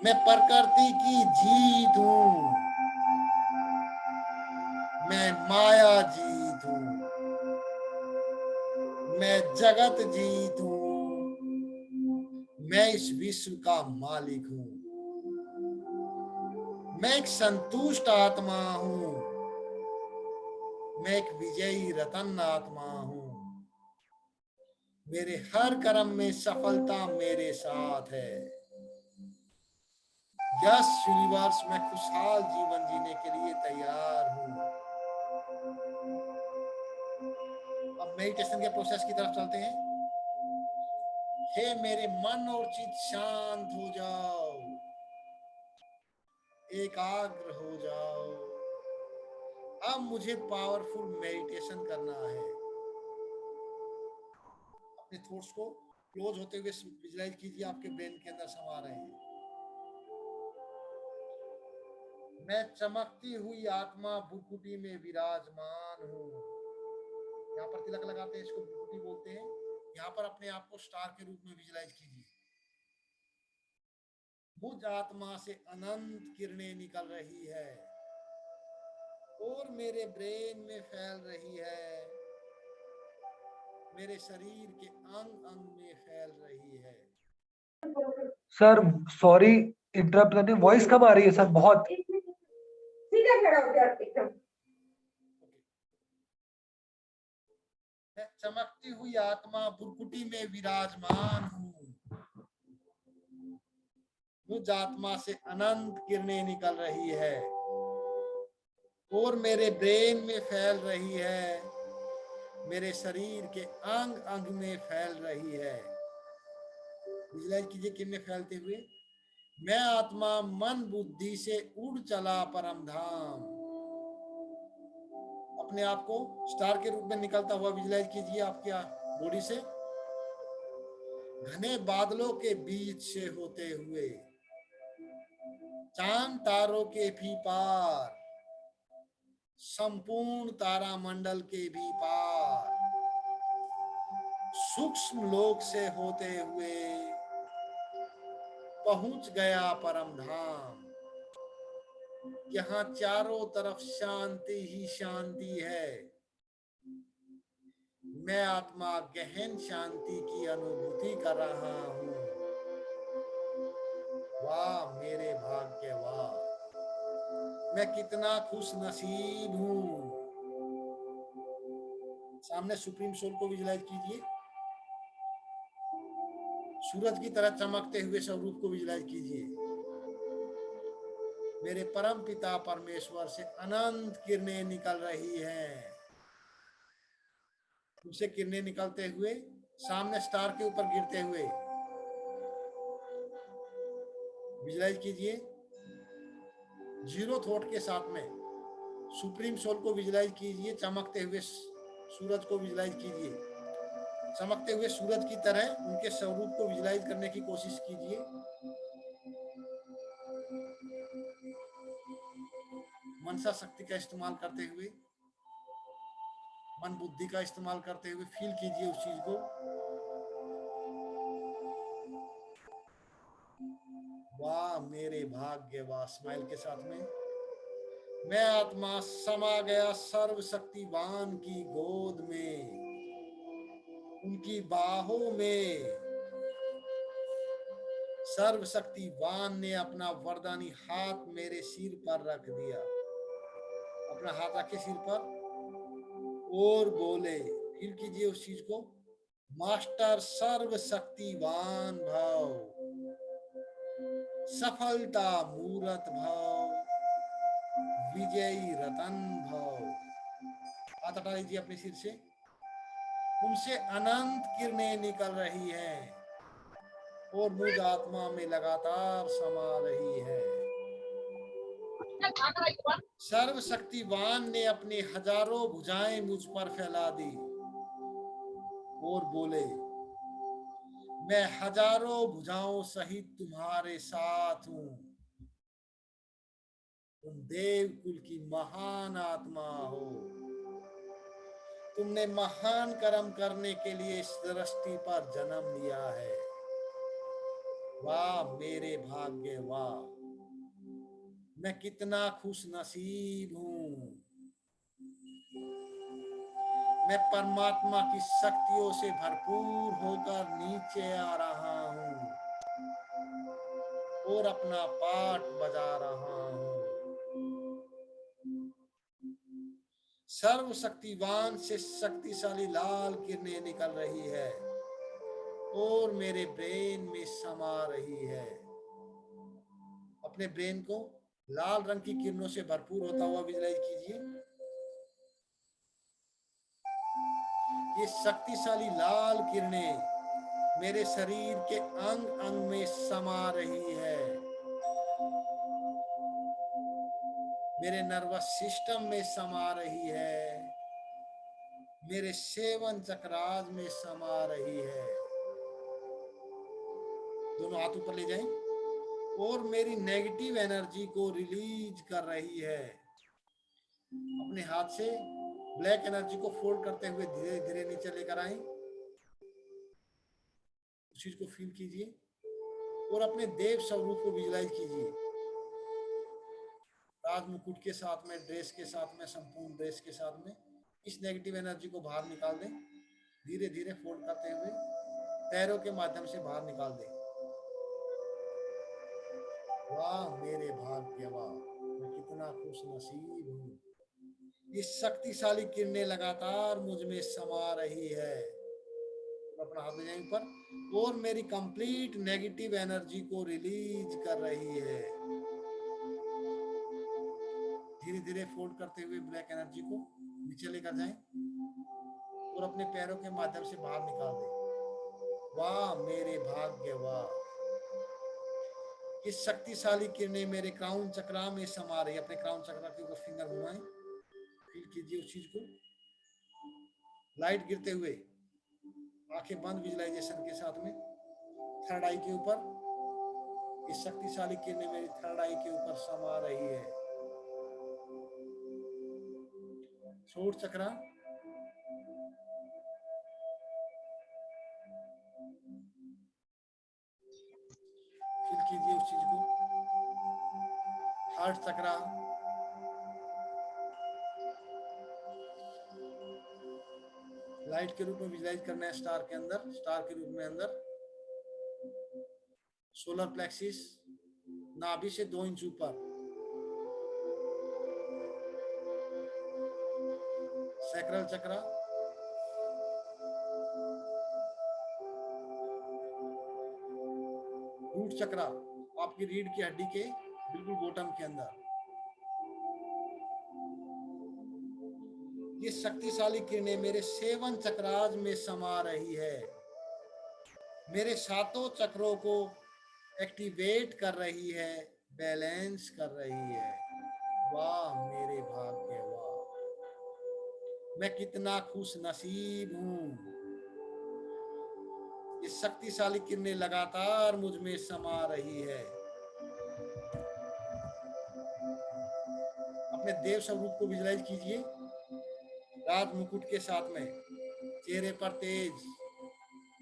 C: मैं प्रकृति की जीत हूं, मैं माया जीत हूं, मैं जगत जीत हूं, मैं इस विश्व का मालिक हूं। मैं एक संतुष्ट आत्मा हूं, मैं एक विजयी रतन आत्मा हूं। मेरे हर कर्म में सफलता मेरे साथ है। यस यूनिवर्स, मैं खुशहाल जीवन जीने के लिए तैयार हूं। अब मेडिटेशन के प्रोसेस की तरफ चलते हैं। हे मेरे मन और चित्त शांत हो जाओ, एकाग्र हो जाओ। अब मुझे पावरफुल मेडिटेशन करना है। अपने थॉट्स को क्लोज होते हुए विजुअलाइज कीजिए, आपके ब्रेन के अंदर समा रहे हैं। मैं चमकती हुई आत्मा भुकुटी में विराजमान हूँ। यहाँ पर तिलक लगाते हैं, इसको भुकुटी बोलते हैं। यहाँ पर अपने आप को स्टार के रूप में विजुअलाइज कीजिए। मुझ आत्मा से अनंत किरणें निकल रही है और मेरे ब्रेन में फैल रही है, मेरे शरीर के अंग अंग में फैल रही है।
E: सर सॉरी इंटरप्ट करने, वॉइस कम आ रही है सर बहुत।
F: सीधा खड़ा हो गया एकदम।
C: मैं चमकती हुई आत्मा भुरकुटी में विराजमान हूँ। मुझ आत्मा से अनंत किरणें निकल रही है और मेरे ब्रेन में फैल रही है, मेरे शरीर के अंग अंग में फैल रही है। विजुअलाइज कीजिए किरणें फैलते हुए। मैं आत्मा मन बुद्धि से उड़ चला परम धाम। अपने आप को स्टार के रूप में निकलता हुआ विजुअलाइज कीजिए आपकी बॉडी से, घने बादलों के बीच से होते हुए, चांद तारों के भी पार, संपूर्ण तारा मंडल के भी पार, सूक्ष्म लोक से होते हुए पहुंच गया परम धाम। यहाँ चारों तरफ शांति ही शांति है। मैं आत्मा गहन शांति की अनुभूति कर रहा हूँ। वाह मेरे भाग्य, वाह मैं कितना खुश नसीब हूँ। सामने सुप्रीम सोल को विजुअलाइज कीजिए। सूरज की तरह चमकते हुए स्वरूप को विजुअलाइज कीजिए। मेरे परम पिता परमेश्वर से अनंत किरणें निकल रही हैं। उनसे किरणें निकलते हुए सामने स्टार के ऊपर गिरते हुए विजुअलाइज कीजिए। जीरो थॉट के साथ में सुप्रीम सोल को विजुअलाइज कीजिए। चमकते हुए सूरज को विजुअलाइज कीजिए। चमकते हुए सूरज की तरह उनके स्वरूप को विजुअलाइज करने की कोशिश कीजिए। मनसा शक्ति का इस्तेमाल करते हुए, मन बुद्धि का इस्तेमाल करते हुए फील कीजिए उस चीज को। वाह मेरे भाग्य, वाह स्माइल के साथ में। मैं आत्मा समा गया सर्वशक्तिवान की गोद में, उनकी बाहों में। सर्वशक्तिवान ने अपना वरदानी हाथ मेरे सिर पर रख दिया। अपना हाथ रखे सिर पर और बोले, फील कीजिए उस चीज को, मास्टर सर्वशक्तिवान भाव, सफलता मूरत भाव, विजयी रतन भाव। हाथ हटा लीजिए अपने सिर से। उनसे अनंत किरणें निकल रही हैं और मुझ आत्मा में लगातार समा रही है। सर्वशक्तिवान ने अपनी हजारों भुजाएं मुझ पर फैला दी और बोले, मैं हजारों भुजाओं सहित तुम्हारे साथ हूं। तुम देव कुल की महान आत्मा हो। तुमने महान कर्म करने के लिए इस दृष्टि पर जन्म लिया है। वाह मेरे भाग्य, वाह मैं कितना खुश नसीब हूं। मैं परमात्मा की शक्तियों से भरपूर होकर नीचे आ रहा हूं और अपना पाठ बजा रहा हूं। सर्वशक्तिवान से शक्तिशाली लाल किरणें निकल रही है और मेरे ब्रेन में समा रही है। अपने ब्रेन को लाल रंग की किरणों से भरपूर होता हुआ विजुलाइज कीजिए। ये शक्तिशाली लाल किरणें मेरे शरीर के अंग अंग में समा रही है। मेरे नर्वस सिस्टम में समा रही है। मेरे सेवन चक्रास में समा रही है। दोनों हाथ ऊपर ले जाएं और मेरी नेगेटिव एनर्जी को रिलीज कर रही है। अपने हाथ से ब्लैक एनर्जी को फोल्ड करते हुए धीरे धीरे नीचे लेकर आए। उस चीज को फील कीजिए और अपने देव स्वरूप को विजुलाइज कीजिए। राज मुकुट के साथ में, ड्रेस के साथ में, संपूर्ण ड्रेस के साथ में। इस नेगेटिव एनर्जी को बाहर निकाल दें। धीरे धीरे फोल्ड करते हुए पैरों के माध्यम से बाहर निकाल दें। वाह मेरे भाग्य, वाह मैं कितना खुश नसीब हूँ। इस शक्तिशाली किरणें लगातार मुझ में समा रही है। अपना हाथ ले जाएं ऊपर और मेरी कंप्लीट नेगेटिव एनर्जी को रिलीज कर रही है। धीरे धीरे फोल्ड करते हुए ब्लैक एनर्जी को नीचे लेकर जाएं और अपने पैरों के माध्यम से बाहर निकाल दें। वाह मेरे भाग्य, वाह इस शक्तिशाली किरणें मेरे क्राउन चक्रा में समा रही है। अपने क्राउन चक्रा के ऊपर फिंगर घुमाएं, फील कीजिए उस चीज को। लाइट गिरते हुए आंखें बंद विजुलाइजेशन के साथ में थर्ड आई के ऊपर इस शक्तिशाली किरणें मेरी थर्ड आई के ऊपर समा रही है। थ्रोट चक्रा, फील कीजिए उस चीज को। हार्ट चक्रा, लाइट के रूप में विजुलाइज करना है स्टार के अंदर, स्टार के रूप में अंदर। सोलर प्लेक्सिस, नाभि से 2 इंच ऊपर। सैक्रल चक्रा, रूट चक्रा, आपकी रीढ़ की हड्डी के बिल्कुल बॉटम के अंदर। ये शक्तिशाली किरणें मेरे 7 चक्रास में समा रही है। मेरे 7 चक्रों को एक्टिवेट कर रही है, बैलेंस कर रही है। वाह मेरे भाग्य, वाह मैं कितना खुश नसीब हूँ। ये शक्तिशाली किरणें लगातार मुझ में समा रही है। अपने देव स्वरूप को विजुलाइज कीजिए। राज मुकुट के साथ में, चेहरे पर तेज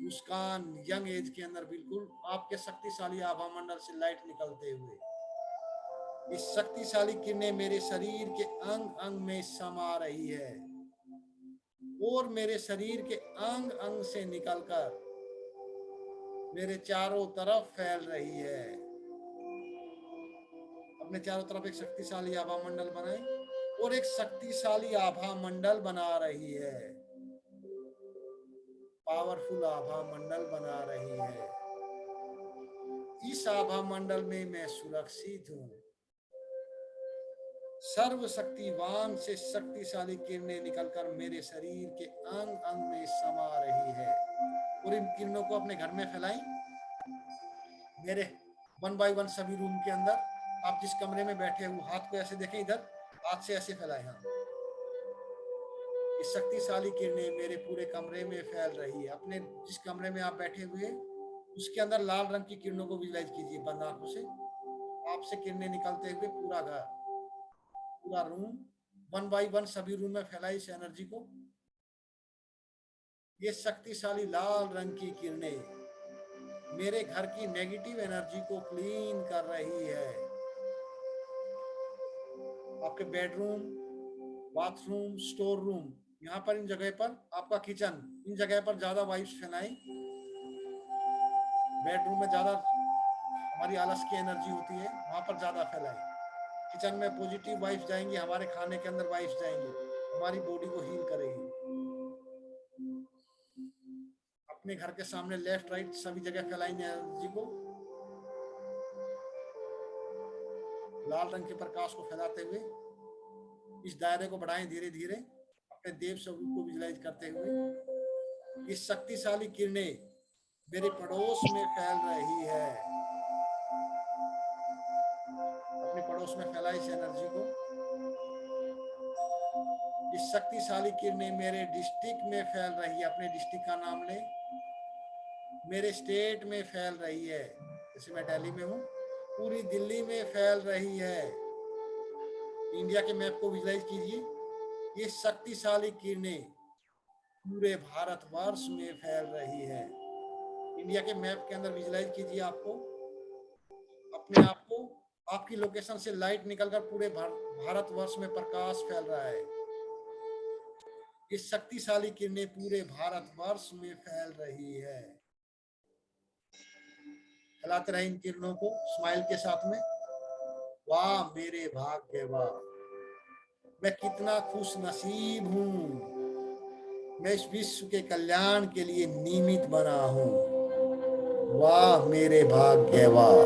C: मुस्कान, यंग एज के अंदर बिल्कुल आपके शक्तिशाली आभा मंडल से लाइट निकलते हुए इस शक्तिशाली किरणें मेरे शरीर के अंग अंग में समा रही है और मेरे शरीर के अंग अंग से निकलकर मेरे चारों तरफ फैल रही है। अपने चारों तरफ एक शक्तिशाली आभा मंडल बनाएं और एक शक्तिशाली आभा मंडल बना रही है, पावरफुल आभा मंडल बना रही है। इस आभा मंडल में मैं सुरक्षित हूं। सर्वशक्तिवान से शक्तिशाली किरणें निकलकर मेरे शरीर के अंग अंग में समा रही है और इन किरणों को अपने घर में फैलाएं। मेरे 1 बाय 1 सभी रूम के अंदर आप जिस कमरे में बैठे हो हाथ को ऐसे देखें, इधर हाथ से ऐसे फैलाएं। हाँ, ये शक्तिशाली किरणें मेरे पूरे कमरे में फैल रही है। अपने जिस कमरे में आप बैठे हुए उसके अंदर लाल रंग की किरणों को विजुलाइज कीजिए बंद आंखों से। आपसे किरणें निकलते हुए पूरा घर, पूरा रूम 1 बाय 1 सभी रूम में फैलाई इस एनर्जी को। ये शक्तिशाली लाल रंग की किरणें मेरे घर की नेगेटिव एनर्जी को क्लीन कर रही है। आपके बेडरूम, बाथरूम, स्टोर रूम, यहाँ पर इन जगह पर, आपका किचन, इन जगह पर ज्यादा वाइब्स फैलाएं। बेडरूम में ज्यादा हमारी आलस की एनर्जी होती है, वहां पर ज्यादा फैलाएं। किचन में पॉजिटिव वाइब्स जाएंगी, हमारे खाने के अंदर वाइब्स जाएंगी, हमारी बॉडी को हील करेगी। अपने घर के सामने लेफ्ट राइट सभी जगह फैलाएंगे एनर्जी को। लाल रंग के प्रकाश को फैलाते हुए इस दायरे को बढ़ाएं धीरे धीरे, अपने देव स्वरूप को विजुलाइज करते हुए। इस शक्तिशाली किरणें मेरे पड़ोस में फैल रही है। अपने पड़ोस में फैलाई इस एनर्जी को। इस शक्तिशाली किरणें मेरे डिस्ट्रिक्ट में फैल रही है। अपने डिस्ट्रिक्ट का नाम लें। मेरे स्टेट में फैल रही है, जैसे मैं दिल्ली में हूँ, पूरी दिल्ली में फैल रही है। इंडिया के मैप को विजुलाइज कीजिए। ये शक्तिशाली किरणें पूरे भारतवर्ष में फैल रही है। इंडिया के मैप के अंदर विजुलाइज कीजिए आपको, अपने आप को, आपकी लोकेशन से लाइट निकलकर पूरे भारतवर्ष में प्रकाश फैल रहा है। ये शक्तिशाली किरणें पूरे भारतवर्ष में फैल रही है। फैलाते रहे इन किरणों को स्माइल के साथ में। वाह मेरे भाग्य, वाह मैं कितना खुश नसीब हूँ। मैं इस विश्व के कल्याण के लिए निमित्त बना हूँ। वाह मेरे भाग्य, वाह।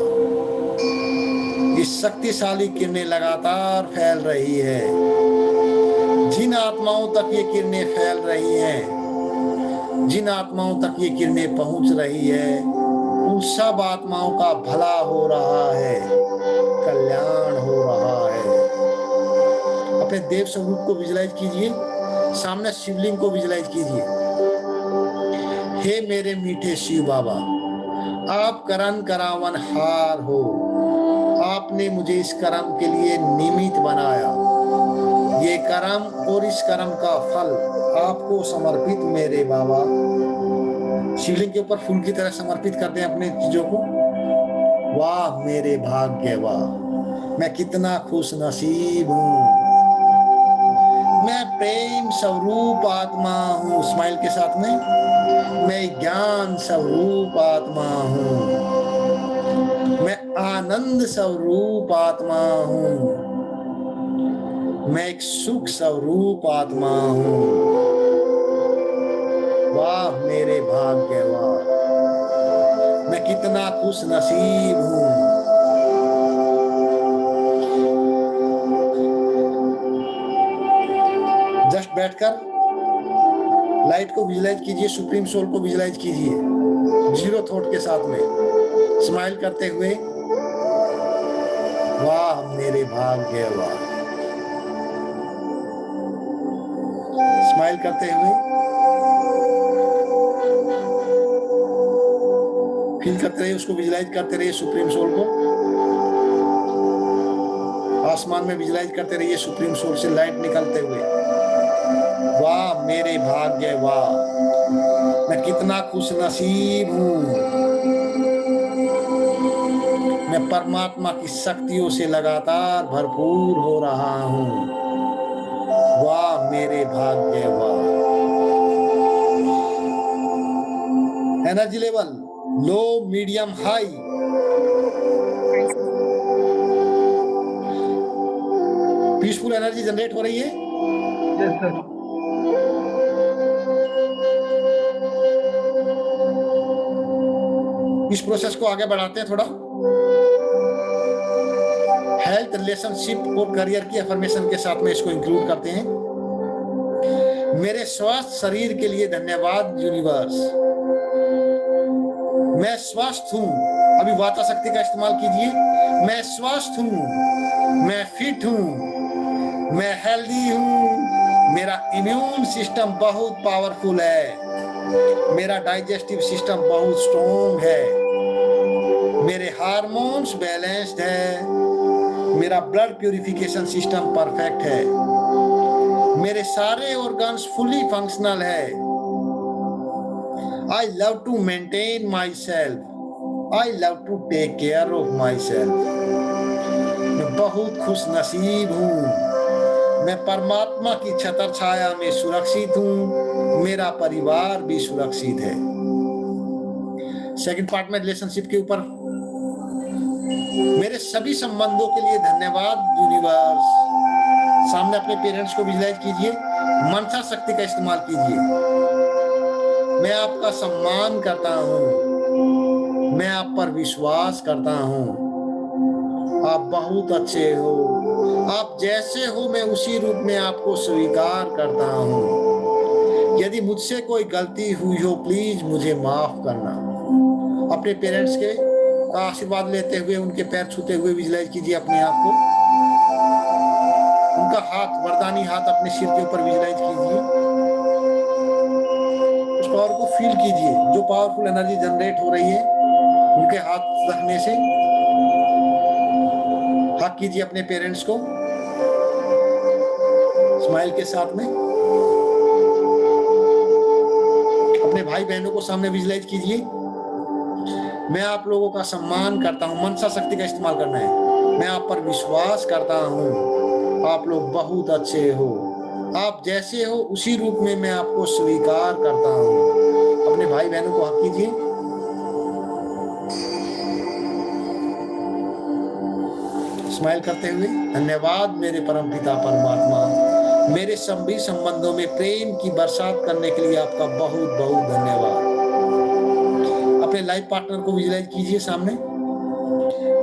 C: इस शक्तिशाली किरणें लगातार फैल रही है। जिन आत्माओं तक ये किरणें फैल रही हैं, जिन आत्माओं तक ये किरणें पहुंच रही है, उन सब आत्माओं का भला हो रहा है, कल्याण हो रहा है। अपने देव स्वरूप को विजुलाइज कीजिए। सामने शिवलिंग को विजुलाइज कीजिए। हे मेरे मीठे शिव बाबा, आप करन करावन हार हो। आपने मुझे इस कर्म के लिए निमित्त बनाया। ये कर्म और इस कर्म का फल आपको समर्पित मेरे बाबा। शिवलिंग के ऊपर फूल की तरह समर्पित कर दें अपने चीजों को। वाह मेरे भाग्य, वाह मैं कितना खुश नसीब हूँ। मैं प्रेम स्वरूप आत्मा हूँ, स्माइल के साथ में। मैं ज्ञान स्वरूप आत्मा हूँ। मैं आनंद स्वरूप आत्मा हूँ। मैं एक सुख स्वरूप आत्मा हूँ। वाह मेरे भाग्य, वाह मैं कितना खुश नसीब हूँ। जस्ट बैठकर लाइट को विजुलाइज कीजिए, सुप्रीम सोल को विजुलाइज कीजिए, जीरो थॉट के साथ में स्माइल करते हुए। वाह मेरे भाग्य, वाह स्माइल करते हुए फील करते रहिए, उसको विजुलाइज करते रहिए सुप्रीम सोल को। आसमान में विजुलाइज करते रहिए सुप्रीम सोल से लाइट निकलते हुए। वाह मेरे भाग्य, वाह मैं कितना खुश नसीब हूँ। मैं परमात्मा की शक्तियों से लगातार भरपूर हो रहा हूँ। वाह मेरे भाग्य, वाह। Energy level low, medium, high. Peaceful energy generate हो रही है।
E: Yes sir.
C: इस प्रोसेस को आगे बढ़ाते हैं थोड़ा। हेल्थ, रिलेशनशिप और करियर की अफर्मेशन के साथ में इसको इंक्लूड करते हैं। मेरे स्वस्थ शरीर के लिए धन्यवाद यूनिवर्स। मैं स्वस्थ हूं। अभी वाचा शक्ति का इस्तेमाल कीजिए। मैं स्वस्थ हूं, मैं फिट हूं, मैं हेल्दी हूं, मेरा इम्यून सिस्टम बहुत पावरफुल है, मेरा डाइजेस्टिव सिस्टम बहुत स्ट्रॉन्ग है, मेरे हार्मोन्स बैलेंस्ड है, मेरा ब्लड प्यूरिफिकेशन सिस्टम परफेक्ट है, मेरे सारे ऑर्गन्स फुली फंक्शनल है। I love to maintain myself. I love to take care of myself. मैं बहुत खुश नसीब हूँ। मैं परमात्मा की छत्र छाया में सुरक्षित हूँ। मेरा परिवार भी सुरक्षित है। सेकंड पार्ट में रिलेशनशिप के ऊपर, मेरे सभी संबंधों के लिए धन्यवाद यूनिवर्स। सामने अपने पेरेंट्स को विजुअलाइज कीजिए, मनसा शक्ति का इस्तेमाल कीजिए। मैं आपका सम्मान करता हूँ, मैं आप पर विश्वास करता हूँ, आप बहुत अच्छे हो, आप जैसे हो मैं उसी रूप में आपको स्वीकार करता हूँ। यदि मुझसे कोई गलती हुई हो प्लीज मुझे माफ करना। अपने पेरेंट्स के का आशीर्वाद लेते हुए उनके पैर छूते हुए विजुअलाइज कीजिए अपने आप को। उनका हाथ, वरदानी हाथ अपने सिर के ऊपर विजुअलाइज कीजिए। उस पावर को फील कीजिए, जो पावरफुल एनर्जी जनरेट हो रही है उनके हाथ रखने से। हक कीजिए अपने पेरेंट्स को स्माइल के साथ में। अपने भाई बहनों को सामने विजुअलाइज कीजिए। मैं आप लोगों का सम्मान करता हूं, मनसा शक्ति का इस्तेमाल करना है। मैं आप पर विश्वास करता हूं, आप लोग बहुत अच्छे हो, आप जैसे हो उसी रूप में मैं आपको स्वीकार करता हूं। अपने भाई बहनों को हक कीजिए। स्माइल करते हुए, धन्यवाद मेरे परमपिता परमात्मा, मेरे सभी संबंधों में प्रेम की बरसात करने के लिए आपका बहुत बहुत धन्यवाद। अपने लाइफ पार्टनर को विजुअलाइज कीजिए सामने।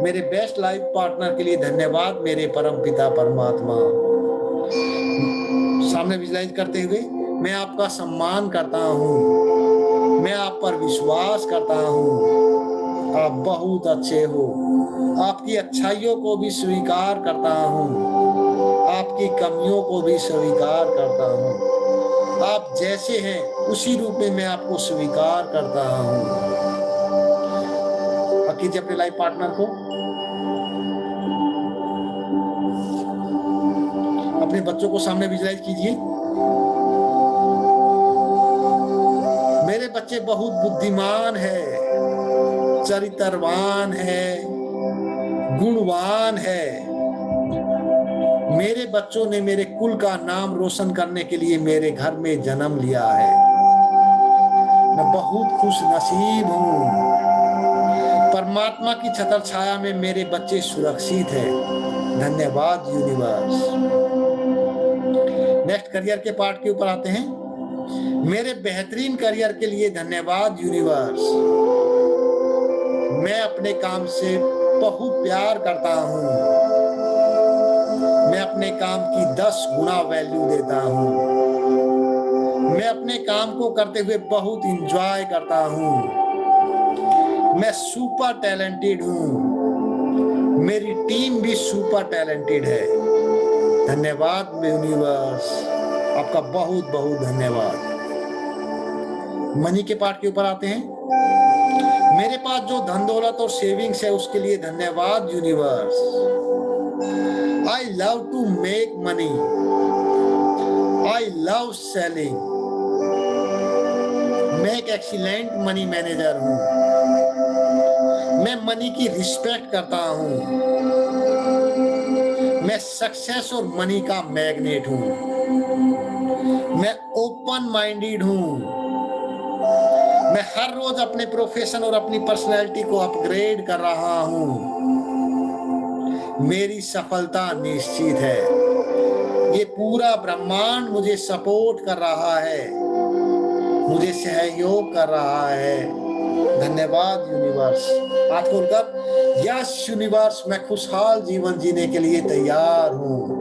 C: मेरे बेस्ट लाइफ पार्टनर के लिए धन्यवाद मेरे परमपिता परमात्मा। सामने विजुअलाइज करते हुए, मैं आपका सम्मान करता हूँ, मैं आप पर विश्वास करता हूँ, आप बहुत अच्छे हो, आपकी अच्छाइयों को भी स्वीकार करता हूँ, आपकी कमियों को भी स्वीकार करता हूँ, आप जैसे हैं उसी रूप में मैं आपको स्वीकार करता हूँ। कीजिए अपने लाइफ पार्टनर को। अपने बच्चों को सामने विजुअलाइज कीजिए। मेरे बच्चे बहुत बुद्धिमान है, चरित्रवान है, गुणवान है। मेरे बच्चों ने मेरे कुल का नाम रोशन करने के लिए मेरे घर में जन्म लिया है। मैं बहुत खुश नसीब हूँ। परमात्मा की छत्र छाया में मेरे बच्चे सुरक्षित हैं। धन्यवाद यूनिवर्स। नेक्स्ट करियर के पार्ट के ऊपर आते हैं। मेरे बेहतरीन करियर के लिए धन्यवाद यूनिवर्स। मैं अपने काम से बहुत प्यार करता हूँ। मैं अपने काम की 10 गुना वैल्यू देता हूँ। मैं अपने काम को करते हुए बहुत इंजॉय करता हूँ। मैं सुपर टैलेंटेड हूँ। मेरी टीम भी सुपर टैलेंटेड है। धन्यवाद यूनिवर्स, आपका बहुत बहुत धन्यवाद। मनी के पार्ट के ऊपर आते हैं। मेरे पास जो धन दौलत और सेविंग्स है उसके लिए धन्यवाद universe. I love to make money, I love selling. मैं एक एक्सीलेंट मनी मैनेजर हूं। मैं मनी की रिस्पेक्ट करता हूं। मैं सक्सेस और मनी का मैग्नेट हूं। मैं ओपन माइंडेड हूं। मैं हर रोज अपने प्रोफेशन और अपनी पर्सनैलिटी को अपग्रेड कर रहा हूं। मेरी सफलता निश्चित है। ये पूरा ब्रह्मांड मुझे सपोर्ट कर रहा है, मुझे सहयोग कर रहा है। धन्यवाद यूनिवर्स। हाथ खोलकर, यस यूनिवर्स, मैं खुशहाल जीवन जीने के लिए तैयार हूं।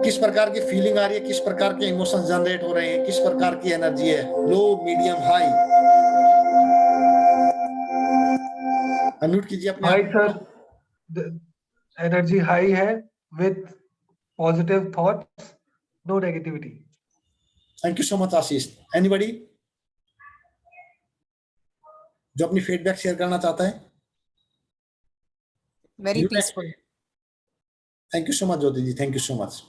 C: किस प्रकार की फीलिंग आ रही है, किस प्रकार के इमोशन जनरेट हो रहे हैं, किस प्रकार की एनर्जी है, लो, मीडियम, हाई? अनम्यूट कीजिए अपने
E: हाई
C: आप
E: सर, एनर्जी हाई है with positive thoughts, no negativity.
C: Thank you so much Ashish. Anybody जो अपनी फीडबैक शेयर करना चाहता है?
G: Very peaceful.
C: Thank you so much Jyoti ji, thank you so much.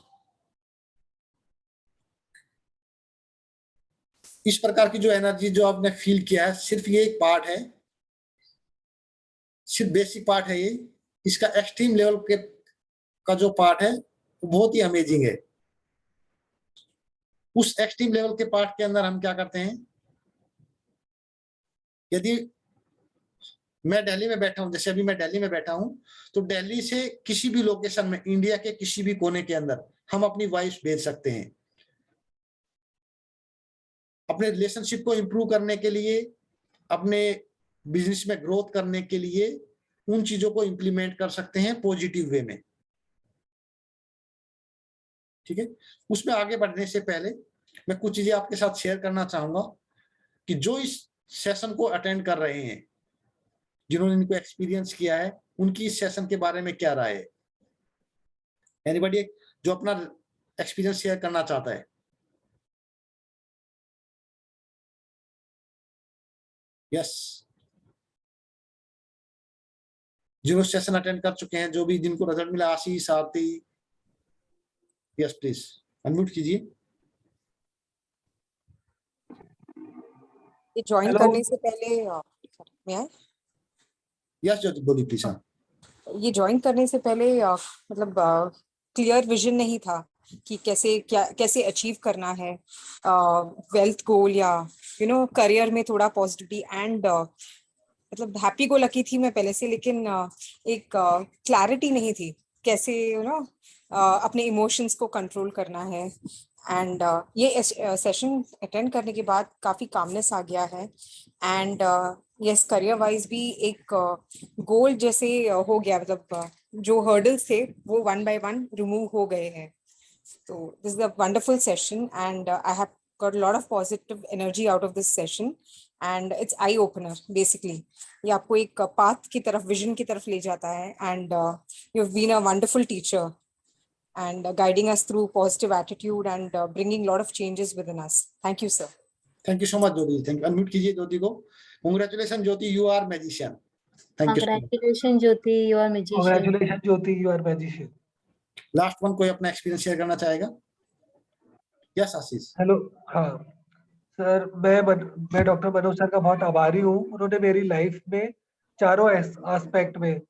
C: इस प्रकार की जो एनर्जी जो आपने फील किया है, सिर्फ ये एक पार्ट है, सिर्फ बेसिक पार्ट है ये। इसका एक्सट्रीम लेवल के का जो पार्ट है वो बहुत ही अमेजिंग है। उस एक्सट्रीम लेवल के पार्ट के अंदर हम क्या करते हैं, यदि मैं दिल्ली में बैठा हूं, जैसे अभी मैं दिल्ली में बैठा हूं, तो दिल्ली से किसी भी लोकेशन में, इंडिया के किसी भी कोने के अंदर हम अपनी वॉइस भेज सकते हैं। अपने रिलेशनशिप को इंप्रूव करने के लिए, अपने बिजनेस में ग्रोथ करने के लिए उन चीजों को इंप्लीमेंट कर सकते हैं पॉजिटिव वे में। ठीक है, उसमें आगे बढ़ने से पहले मैं कुछ चीजें आपके साथ शेयर करना चाहूंगा कि जो इस सेशन को अटेंड कर रहे हैं, जिन्होंने इनको एक्सपीरियंस किया है, उनकी इस सेशन के बारे में क्या राय है? एनीबॉडी जो अपना एक्सपीरियंस शेयर करना चाहता है? यस, जो सेशन अटेंड कर चुके हैं, जो भी जिनको रिजल्ट मिला, आशीष, आरती, यस प्लीज अनम्यूट कीजिए।
G: ये ज्वाइन
E: Hello.
G: करने से पहले मैं
C: यस ज्योति बोलिए प्लीज। हाँ,
G: ये ज्वाइन करने से पहले मतलब क्लियर विजन नहीं था कि कैसे अचीव करना है वेल्थ गोल या करियर में थोड़ा पॉजिटिविटी एंड मतलब हैप्पी गो लकी थी मैं पहले से, लेकिन एक क्लैरिटी नहीं थी कैसे अपने इमोशंस को कंट्रोल करना है। एंड ये सेशन अटेंड करने के बाद काफी कामनेस आ गया है। एंड यस, करियर वाइज भी एक गोल जैसे हो गया, मतलब जो हर्डल्स थे वो वन बाय वन रिमूव हो गए हैं। तो this is a wonderful session and I have got a lot of positive energy out of this session and it's eye opener basically. ये आपको एक path की तरफ, vision की तरफ ले जाता है and you've been a wonderful teacher and guiding us through positive attitude and bringing a lot of changes within us. Thank you, sir.
C: Thank you so much Jyoti. Thank you. Unmute कीजिए ज्योति को। Congratulation Jyoti, you are magician. Thank you.
B: Congratulations, Jyoti, you are magician.
E: Congratulations Jyoti, you are magician.
C: Last one कोई अपना एक्सपीरियंस शेयर करना चाहेगा? यस आशीष।
E: हेलो। हाँ सर, मैं डॉक्टर मनोज सर का बहुत आभारी हूँ। उन्होंने मेरी लाइफ में चारों एस्पेक्ट में,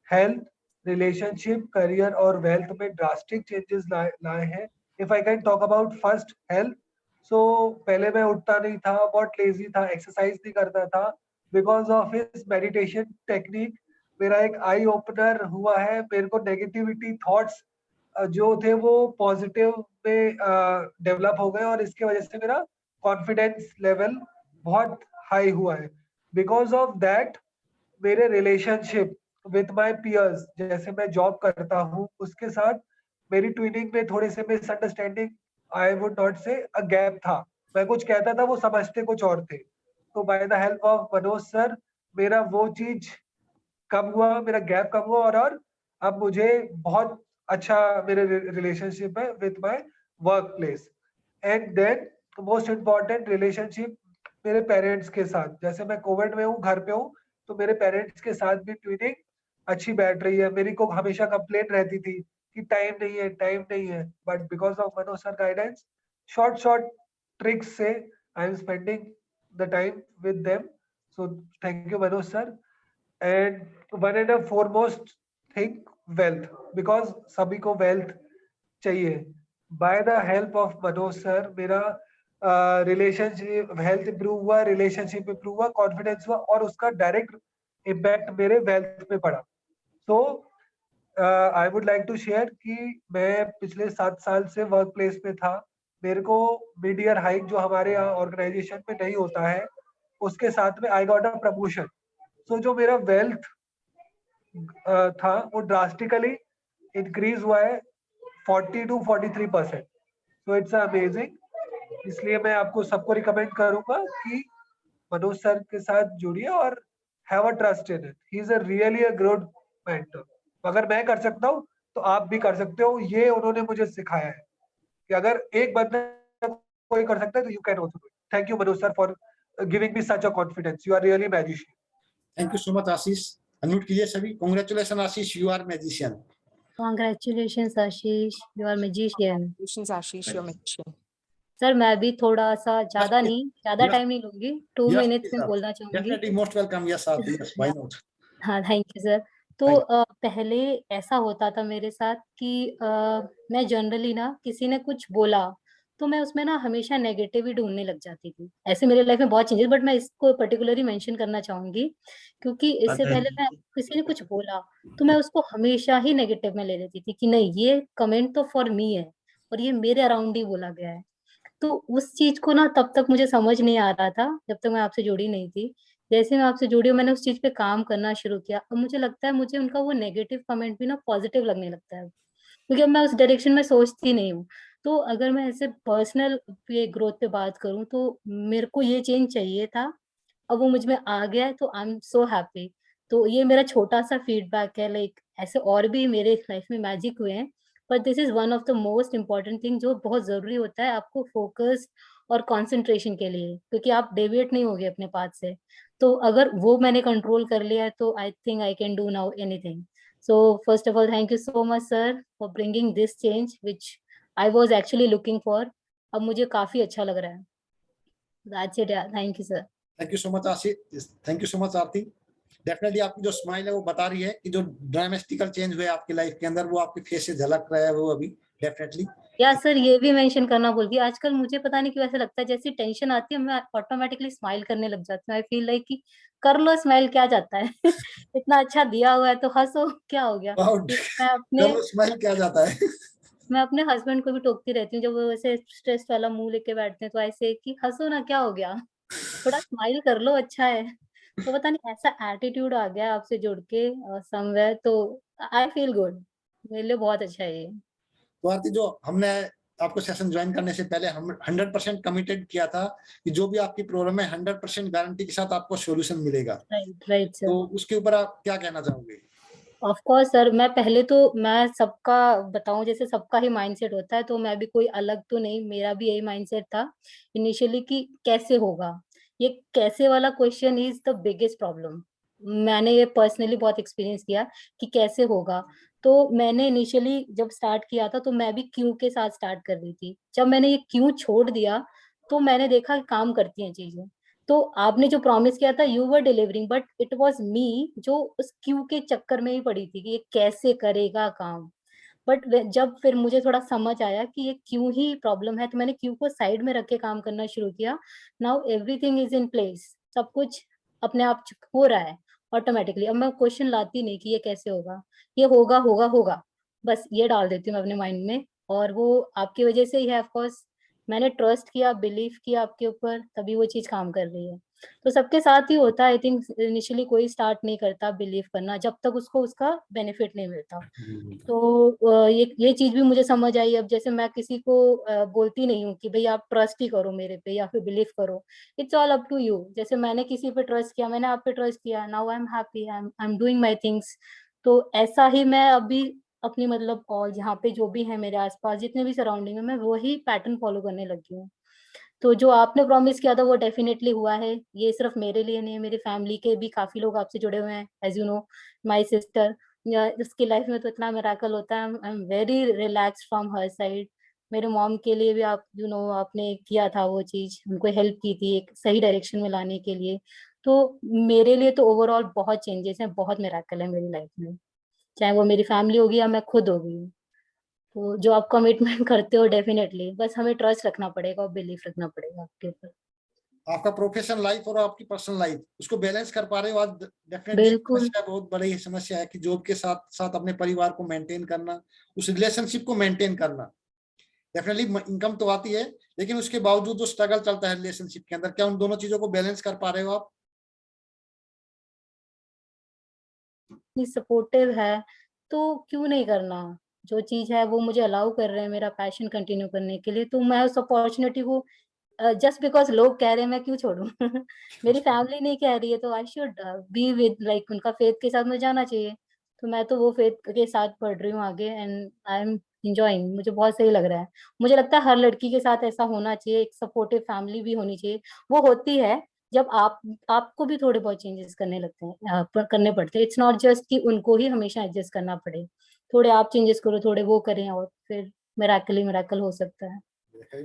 E: हेल्थ, रिलेशनशिप, करियर और वेल्थ में ड्रास्टिक चेंजेस लाए हैं। If I can talk about first health, so पहले मैं उठता नहीं था, बहुत लेजी था, एक्सरसाइज नहीं करता था। Because of his meditation technique मेरा एक आई ओपनर हुआ है। मेरे को नेगेटिविटी थॉट्स जो थे वो पॉजिटिव में डेवलप हो गए और इसके वजह से मेरा कॉन्फिडेंस लेवल बहुत हाई हुआ है। बिकॉज ऑफ दैट मेरे रिलेशनशिप विथ माय पियर्स, जैसे मैं जॉब करता हूँ उसके साथ मेरी ट्विनिंग में थोड़े से मिसअंडरस्टैंडिंग, आई वुड नॉट से अ गैप था। मैं कुछ कहता था, वो समझते कुछ और थे। तो bye the help of Manoj sir मेरा वो चीज कम हुआ, मेरा गैप कम हुआ और अब मुझे बहुत अच्छा मेरे रिलेशनशिप है with my work place. And then most important relationship मेरे पेरेंट्स के साथ। जैसे मैं कोविड में हूँ, घर पे हूँ, तो मेरे पेरेंट्स के साथ भी ट्विनिंग अच्छी बैठ रही है। मेरी को हमेशा कंप्लेंट रहती थी कि टाइम नहीं है, टाइम नहीं है, but because of Manoj sir guidance, short tricks से I am spending the time with them. So thank you Manoj sir. And one and foremost thing, wealth, because सभी को वेल्थ चाहिए। By the help of Manoj sir मेरा रिलेशनशिप हेल्थ इंप्रूव हुआ, रिलेशनशिप इंप्रूव हुआ, कॉन्फिडेंस हुआ और उसका डायरेक्ट इम्पैक्ट मेरे वेल्थ पे पड़ा। So I would like to share कि मैं पिछले 7 साल से वर्क प्लेस पे था। मेरे को मिड ईयर हाइक जो हमारे यहाँ ऑर्गेनाइजेशन में नहीं होता है, उसके साथ में आई गॉट अ प्रमोशन। सो जो मेरा वेल्थ था वो ड्रास्टिकली इंक्रीज हुआ है 40 to 43%। So it's amazing. इसलिए मैं आपको सबको रिकमेंड करूंगा कि मनोज सर के साथ जुड़िए और have a trust in it. He is a really a good mentor. अगर मैं कर सकता हूँ तो आप भी कर सकते हो। ये उन्होंने मुझे सिखाया है कि अगर एक बंदा कोई कर सकता है तो you can also do it. Thank you Manoj sir for giving me such a confidence. You are really magician.
C: Thank you so much Ashish. Unmute कीजिए सभी। Congratulation Ashish, you are magician.
B: Congratulations, Ashish. You are magician.
G: Congratulations, Ashish, you're magician.
B: Sir मैं भी थोड़ा सा ज्यादा
C: Yes,
B: नहीं, ज्यादा
C: yes,
B: टाइम नहीं लूंगी, 2
C: yes,
B: मिनट्स
C: please,
B: में
C: sir.
B: बोलना चाहूंगी।
C: Definitely most welcome. Yes, sir. Yes, why not?
B: हाँ, थैंक यू सर। तो
C: Thank
B: पहले ऐसा होता था मेरे साथ कि मैं जनरली ना किसी ने कुछ बोला तो मैं उसमें ना हमेशा नेगेटिव ही ढूंढने लग जाती थी। ऐसे मेरे लाइफ में बहुत चेंजेस, बट मैं इसको पर्टिकुलरली मेंशन करना चाहूंगी क्योंकि इससे पहले मैं किसी ने कुछ बोला तो मैं उसको हमेशा ही नेगेटिव में ले लेती थी कि नहीं, ये कमेंट तो फॉर मी है और ये मेरे अराउंड ही बोला गया है। तो उस चीज को ना तब तक मुझे समझ नहीं आ रहा था जब तक मैं आपसे जुड़ी नहीं थी। जैसे मैं आपसे जुड़ी हूँ, मैंने उस चीज पे काम करना शुरू किया। अब मुझे लगता है मुझे उनका वो नेगेटिव कमेंट भी ना पॉजिटिव लगने लगता है, क्योंकि अब मैं उस डायरेक्शन में सोचती नहीं हूँ। तो अगर मैं ऐसे पर्सनल पे ग्रोथ पे बात करूँ तो मेरे को ये चेंज चाहिए था, अब वो मुझ में आ गया है तो आई एम सो हैप्पी। तो ये मेरा छोटा सा फीडबैक है। लाइक ऐसे और भी मेरे लाइफ में मैजिक हुए हैं, but this is one of the most important thing जो बहुत जरूरी होता है आपको फोकस और कंसंट्रेशन के लिए, क्योंकि आप डेविएट नहीं होगे अपने पाथ से। तो अगर वो मैंने कंट्रोल कर लिया है तो I think I can do now anything. So first of all thank you so much sir for bringing this change which I was actually looking for. अब मुझे काफी अच्छा लग रहा है। That's it, thank you sir.
C: you so much Ashish. Thank you so much Aarti. Definitely आपकी जो स्माइल है वो बता रही है कि जो ड्रामेस्टिकल चेंज हुए आपकी लाइफ के अंदर वो आपके फेस से झलक रहा है वो अभी डेफिनेटली।
B: या सर ये भी मेंशन करना भूल गई, आजकल मुझे पता नहीं क्यों ऐसा लगता है जैसी टेंशन आती है मैं ऑटोमेटिकली स्माइल करने लग जाती हूँ। आई फील लाइक कि कर लो स्माइल, क्या जाता है इतना अच्छा दिया हुआ है तो हंसो, क्या हो गया। मैं अपने
C: कर लो स्माइल, क्या जाता है
B: मैं अपने हस्बैंड को भी टोकती रहती हूँ जब वो वैसे स्ट्रेस वाला मुंह लेके बैठते हैं तो ऐसे कि हंसो ना, क्या हो गया, थोड़ा स्माइल कर लो, अच्छा है। तो पता नहीं ऐसा एटीट्यूड आ गया आपसे जुड़ के समवेयर, तो आई फील गुड। मेरे लिए बहुत अच्छा है ये।
C: तो आरती, जो हमने आपको सेशन ज्वाइन करने से पहले हम 100% कमिटेड किया था कि जो भी आपकी प्रॉब्लम है 100% गारंटी के साथ आपको सॉल्यूशन मिलेगा।
B: Right right sir.
C: तो उसके ऊपर आप क्या कहना चाहोगे?
B: ऑफ कोर्स सर, मैं पहले तो मैं सबका बताऊं, जैसे सबका ही माइंडसेट होता है तो मैं भी कोई अलग तो नहीं, मेरा भी यही माइंडसेट था इनिशियली कि कैसे होगा। ये कैसे वाला question is the biggest problem. मैंने ये पर्सनली बहुत एक्सपीरियंस किया कि कैसे होगा। तो मैंने इनिशियली जब स्टार्ट किया था तो मैं भी क्यों के साथ स्टार्ट कर रही थी। जब मैंने ये क्यों छोड़ दिया तो मैंने देखा कि काम करती हैं चीजें। तो आपने जो प्रॉमिस किया था you were delivering, but it was me जो उस क्यू के चक्कर में ही पड़ी थी कि ये कैसे करेगा काम। बट जब फिर मुझे थोड़ा समझ आया कि ये क्यों ही प्रॉब्लम है तो मैंने क्यों को साइड में रख के काम करना शुरू किया। Now everything is in place, सब कुछ अपने आप हो रहा है ऑटोमेटिकली। अब मैं क्वेश्चन लाती नहीं कि ये कैसे होगा, ये होगा होगा होगा, बस ये डाल देती हूँ मैं अपने माइंड में। और वो आपकी वजह से ही है, ऑफकोर्स मैंने ट्रस्ट किया, बिलीव किया आपके ऊपर, तभी वो चीज काम कर रही है। तो सबके साथ ही होता है। आई थिंक इनिशियली कोई स्टार्ट नहीं करता बिलीव करना जब तक उसको उसका बेनिफिट नहीं मिलता। तो ये चीज भी मुझे समझ आई। अब जैसे मैं किसी को बोलती नहीं हूँ कि भाई आप ट्रस्ट ही करो मेरे पे या फिर बिलीव करो, it's all up to you. जैसे मैंने किसी पे ट्रस्ट किया, मैंने आप पे ट्रस्ट किया, now I am happy, I am doing my things. तो ऐसा ही मैं अभी अपनी मतलब और यहाँ पे जो भी है मेरे आसपास जितने भी सराउंडिंग है मैं वही पैटर्न फॉलो करने लगी हूँ। तो जो आपने प्रॉमिस किया था वो डेफिनेटली हुआ है। ये सिर्फ मेरे लिए नहीं है, मेरी फैमिली के भी काफी लोग आपसे जुड़े हुए हैं। As you know my sister, या उसकी लाइफ में तो इतना मिराकल होता है। I am very relax from her side. मेरे मॉम के लिए भी आप आपने किया था वो चीज, उनको हेल्प की थी एक सही डायरेक्शन में लाने के लिए। तो मेरे लिए तो ओवरऑल बहुत चेंजेस हैं, बहुत मिराकल है मेरी लाइफ में, चाहे वो मेरी फैमिली होगी या मैं खुद होगी। तो जो आप कमिटमेंट करते हो डेफिनेटली, बस हमें ट्रस्ट रखना पड़ेगा और बिलीफ रखना पड़ेगा आपके ऊपर।
C: आपका प्रोफेशनल लाइफ और आपकी पर्सनल लाइफ उसको बैलेंस कर पा रहे हो आज। डेफिनेटली
B: बिल्कुल।
C: समस्या बहुत बड़ी समस्या है कि जॉब के साथ साथ अपने परिवार को मेंटेन करना, उस रिलेशनशिप को मेंटेन करना। डेफिनेटली इनकम तो आती है, लेकिन उसके बावजूद जो स्ट्रगल चलता है रिलेशनशिप के अंदर, क्या उन दोनों चीजों को बैलेंस कर पा रहे हो आप?
B: सपोर्टिव है तो क्यों नहीं करना, जो चीज है वो मुझे अलाउ कर रहे हैं मेरा पैशन कंटिन्यू करने के लिए, तो मैं उस अपॉर्चुनिटी को जस्ट बिकॉज लोग कह रहे हैं मैं क्यों छोड़ूं। मेरी फैमिली नहीं कह रही है तो I should be with like उनका फेथ के साथ मुझे जाना चाहिए, तो मैं तो वो फेथ के साथ पढ़ रही हूँ आगे एंड आई एम इंजॉइंग, मुझे बहुत सही लग रहा है। मुझे लगता है हर लड़की के साथ ऐसा होना चाहिए, एक सपोर्टिव फैमिली भी होनी चाहिए। वो होती है जब आपको भी थोड़े बहुत चेंजेस करने लगते हैं, करने पड़ते हैं। इट्स नॉट जस्ट कि उनको ही हमेशा एडजस्ट करना पड़े, थोड़े आप चेंजेस करो, थोड़े वो करें और फिर मिराकल हो सकता है।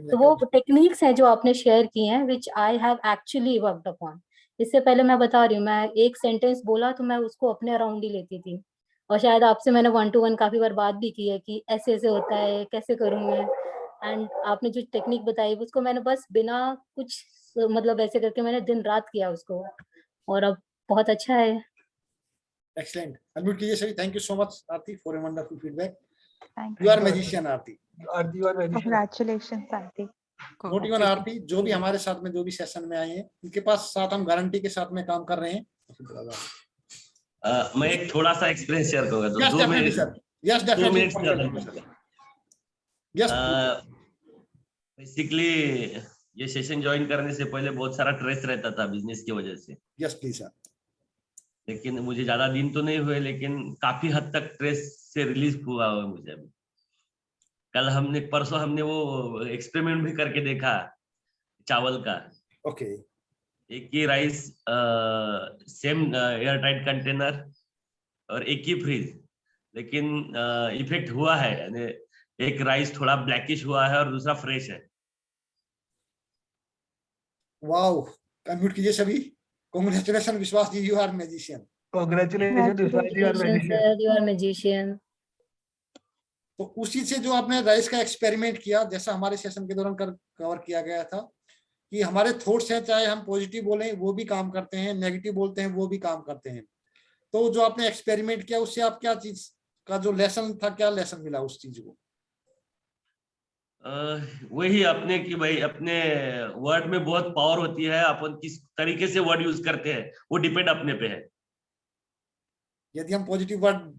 B: तो वो टेक्निक्स हैं जो आपने शेयर की हैं which I have actually worked upon. इससे पहले मैं बता रही हूँ, मैं एक सेंटेंस बोला तो मैं उसको अपने अराउंड ही लेती थी, और शायद आपसे मैंने 1 to 1 काफी बार बात भी की है कि ऐसे ऐसे होता है, कैसे करूँ मैं। एंड आपने जो टेक्निक बताई उसको मैंने बस बिना कुछ मतलब ऐसे करके मैंने दिन रात किया उसको, और अब बहुत अच्छा है।
C: एक्सीलेंट। अनम्यूट कीजिए सभी। Thank you so much Aarti for a wonderful feedback.
H: Thank
C: you are
E: you,
C: magician Aarti.
E: Aarti और magician.
H: Congratulations, Aarti.
C: Not even Aarti, जो भी हमारे साथ में जो भी सेशन में आए हैं उनके पास साथ हम गारंटी के साथ में काम कर रहे हैं।
A: मैं एक थोड़ा सा एक्सपीरियंस शेयर करूंगा तो
C: yes definitely sir, yes
A: 2
C: definitely
A: minutes ज्यादा।
C: यस।
A: बेसिकली ये सेशन ज्वाइन करने से पहले बहुत सारा स्ट्रेस रहता था बिजनेस की वजह से,
C: यस प्लीज सर।
A: लेकिन मुझे ज्यादा दिन तो नहीं हुए, लेकिन काफी हद तक स्ट्रेस से रिलीज हुआ है मुझे अभी। परसों हमने वो एक्सपेरिमेंट भी करके देखा चावल का।
C: ओके।
A: एक ही rice, same airtight container और एक ही फ्रिज, लेकिन इफेक्ट हुआ है, यानी एक राइस थोड़ा ब्लैकिश हुआ है और दूसरा फ्रेश है।
C: वाओ, अनम्यूट कीजिए सभी। Congratulation Vishwas ji, you are magician.
E: Congratulation Vishwas ji और मैजिशियन।
B: You are magician.
C: तो उसी से जो आपने राइस का एक्सपेरिमेंट किया, जैसा हमारे सेशन के दौरान कवर किया गया था कि हमारे थॉट्स हैं, चाहे हम पॉजिटिव बोलें वो भी काम करते हैं, नेगेटिव बोलते हैं वो भी काम करते हैं। तो जो आपने एक्सपेरिमेंट किया उससे आप क्या चीज का जो लेसन था, क्या लेसन मिला उस चीज को?
A: वही अपने कि भाई अपने वर्ड में बहुत पावर होती है, अपन किस तरीके से वर्ड यूज करते हैं वो डिपेंड अपने पे है।
C: यदि हम पॉजिटिव वर्ड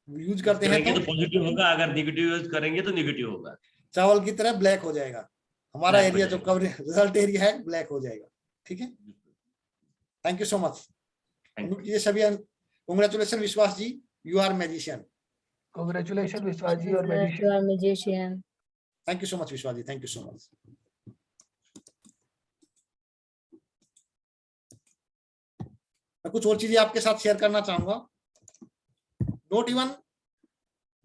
C: यूज करते हैं
A: तो पॉजिटिव होगा, अगर नेगेटिव यूज करेंगे तो नेगेटिव होगा।
C: चावल की तरह ब्लैक हो जाएगा हमारा
A: Black हो
C: एरिया, जो
A: जाएगा।
C: कवर रिजल्ट एरिया है ब्लैक हो जाएगा। ठीक है, थैंक यू सो मच। ये सभी congratulation Vishwas ji, you are magician.
E: Congratulation Vishwas ji और
B: you
E: magician.
B: Are magician.
C: Thank you so much Vishwas ji, thank you so much. मैं कुछ और चीजें आपके साथ शेयर करना चाहूंगा। नोट इवन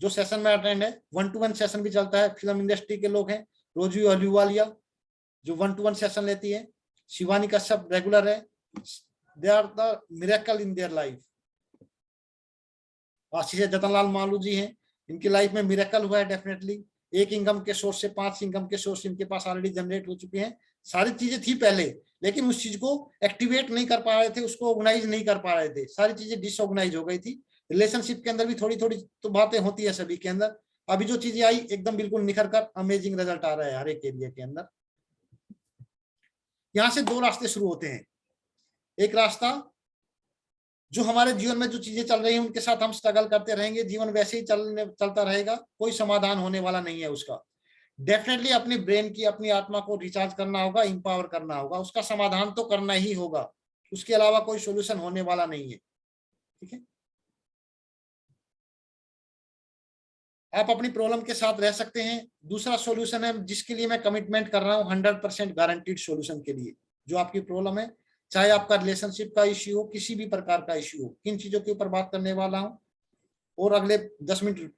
C: जो सेशन में अटेंड है, 1 to 1 सेशन भी चलता है। फिल्म इंडस्ट्री के लोग हैं, रोजी अहलूवालिया जो 1 to 1 सेशन लेती है, शिवानी कश्यप रेगुलर है। They are the miracle in their life. Ashish Jatanlal Malu ji हैं, इनकी लाइफ में मिरेकल हुआ है डेफिनेटली। एक इनकम के सोर्स से 5 इनकम के सोर्स इनके पास ऑलरेडी जनरेट हो चुके हैं। सारी चीजें थी पहले, लेकिन उस चीज को एक्टिवेट नहीं कर पा रहे थे, उसको ऑर्गेनाइज नहीं कर पा रहे थे, सारी चीजें डिसऑर्गेनाइज हो गई थी। रिलेशनशिप के अंदर भी थोड़ी थोड़ी तो बातें होती है सभी के अंदर। अभी जो चीजें आई एकदम बिल्कुल निखर कर अमेजिंग रिजल्ट आ रहा है हर एक एरिया के अंदर। यहाँ से 2 रास्ते शुरू होते हैं। एक रास्ता, जो हमारे जीवन में जो चीजें चल रही हैं उनके साथ हम स्ट्रगल करते रहेंगे, जीवन वैसे ही चलता रहेगा, कोई समाधान होने वाला नहीं है उसका। डेफिनेटली अपनी ब्रेन की, अपनी आत्मा को रिचार्ज करना होगा, इंपावर करना होगा, उसका समाधान तो करना ही होगा, उसके अलावा कोई सोल्यूशन होने वाला नहीं है। ठीक है, आप अपनी प्रॉब्लम के साथ रह सकते हैं। दूसरा सॉल्यूशन है जिसके लिए मैं कमिटमेंट कर रहा हूं, 100% गारंटीड सॉल्यूशन के लिए। जो आपकी प्रॉब्लम है, चाहे आपका रिलेशनशिप का इश्यू हो, किसी भी प्रकार का इश्यू हो, किन चीजों के ऊपर बात करने वाला हूं, और अगले 10 मिनट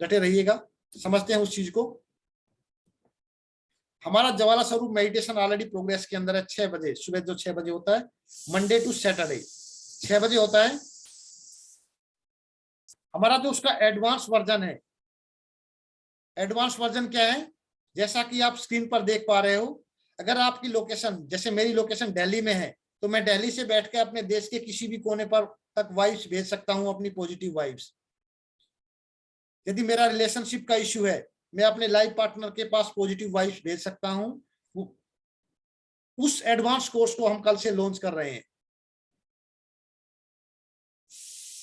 C: डटे रहिएगा, समझते हैं उस चीज को। हमारा ज्वाला स्वरूप मेडिटेशन ऑलरेडी प्रोग्रेस के अंदर है। 6 बजे सुबह, जो 6 बजे होता है, मंडे टू सैटरडे 6 बजे होता है। हमारा जो उसका एडवांस वर्जन है एडवांस वर्जन क्या है, जैसा कि आप स्क्रीन पर देख पा रहे हो, अगर आपकी लोकेशन, जैसे मेरी लोकेशन दिल्ली में है, तो मैं दिल्ली से बैठ के अपने देश के किसी भी कोने पर तक वाइब्स भेज सकता हूं, अपनी पॉजिटिव वाइब्स। यदि मेरा रिलेशनशिप का इश्यू है, मैं अपने लाइफ पार्टनर के पास पॉजिटिव वाइब्स भेज सकता हूं। उस एडवांस कोर्स को हम कल से लॉन्च कर रहे हैं।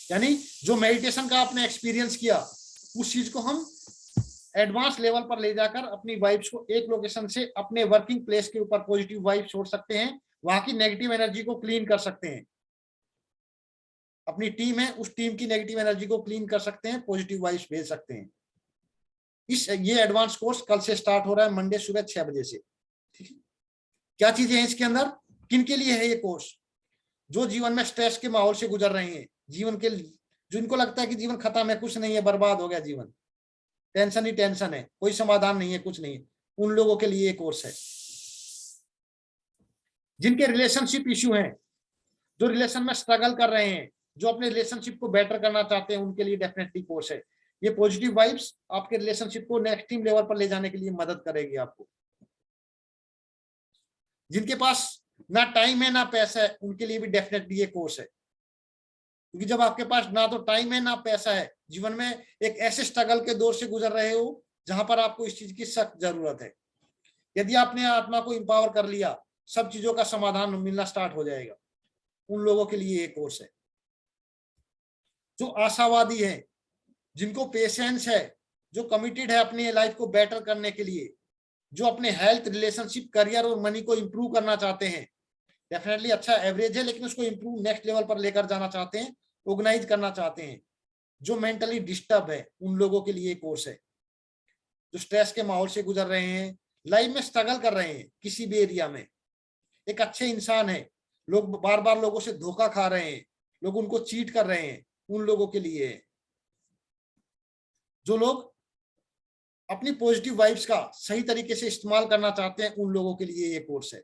C: यानी जो मेडिटेशन का आपने एक्सपीरियंस किया, उस चीज को हम एडवांस लेवल पर ले जाकर अपनी वाइब्स को एक लोकेशन से अपने वर्किंग प्लेस के ऊपर पॉजिटिव वाइब्स छोड़ सकते हैं, वहां की नेगेटिव एनर्जी को क्लीन कर सकते हैं। अपनी टीम है, उस टीम की नेगेटिव एनर्जी को क्लीन कर सकते हैं, पॉजिटिव वाइब्स भेज सकते हैं। ये एडवांस कोर्स कल से स्टार्ट हो रहा है, मंडे सुबह 6 बजे से। ठीक है, क्या चीजें हैं इसके अंदर, किन के लिए है ये कोर्स? जो जीवन में स्ट्रेस के माहौल से गुजर रहे हैं, जीवन के, जिनको लगता है कि जीवन खत्म है, कुछ नहीं है, बर्बाद हो गया जीवन, टेंशन ही टेंशन है, कोई समाधान नहीं है, कुछ नहीं है, उन लोगों के लिए ये कोर्स है। जिनके रिलेशनशिप इश्यू हैं, जो रिलेशन में स्ट्रगल कर रहे हैं, जो अपने रिलेशनशिप को बेटर करना चाहते हैं, उनके लिए डेफिनेटली कोर्स है। ये पॉजिटिव वाइब्स आपके रिलेशनशिप को नेक्स्ट टीम लेवल पर ले जाने के लिए मदद करेगी आपको। जिनके पास ना टाइम है ना पैसा है, उनके लिए भी डेफिनेटली ये कोर्स है। क्योंकि जब आपके पास ना तो टाइम है ना पैसा है, जीवन में एक ऐसे स्ट्रगल के दौर से गुजर रहे हो जहां पर आपको इस चीज की सख्त जरूरत है, यदि आपने आत्मा को इंपावर कर लिया, सब चीजों का समाधान मिलना स्टार्ट हो जाएगा। उन लोगों के लिए ये कोर्स है। जो आशावादी है, जिनको पेशेंस है, जो कमिटेड है अपनी लाइफ को बेटर करने के लिए, जो अपने हेल्थ, रिलेशनशिप, करियर और मनी को इंप्रूव करना चाहते हैं, डेफिनेटली अच्छा एवरेज है लेकिन उसको इंप्रूव नेक्स्ट लेवल पर लेकर जाना चाहते हैं, ऑर्गेनाइज करना चाहते हैं, जो मेंटली डिस्टर्ब है, उन लोगों के लिए कोर्स है। जो स्ट्रेस के माहौल से गुजर रहे हैं, लाइफ में स्ट्रगल कर रहे हैं किसी भी एरिया में, एक अच्छे इंसान है, लोग बार बार लोगों से धोखा खा रहे हैं, लोग उनको चीट कर रहे हैं, उन लोगों के लिए है। जो लोग अपनी पॉजिटिव वाइब्स का सही तरीके से इस्तेमाल करना चाहते हैं, उन लोगों के लिए ये कोर्स है।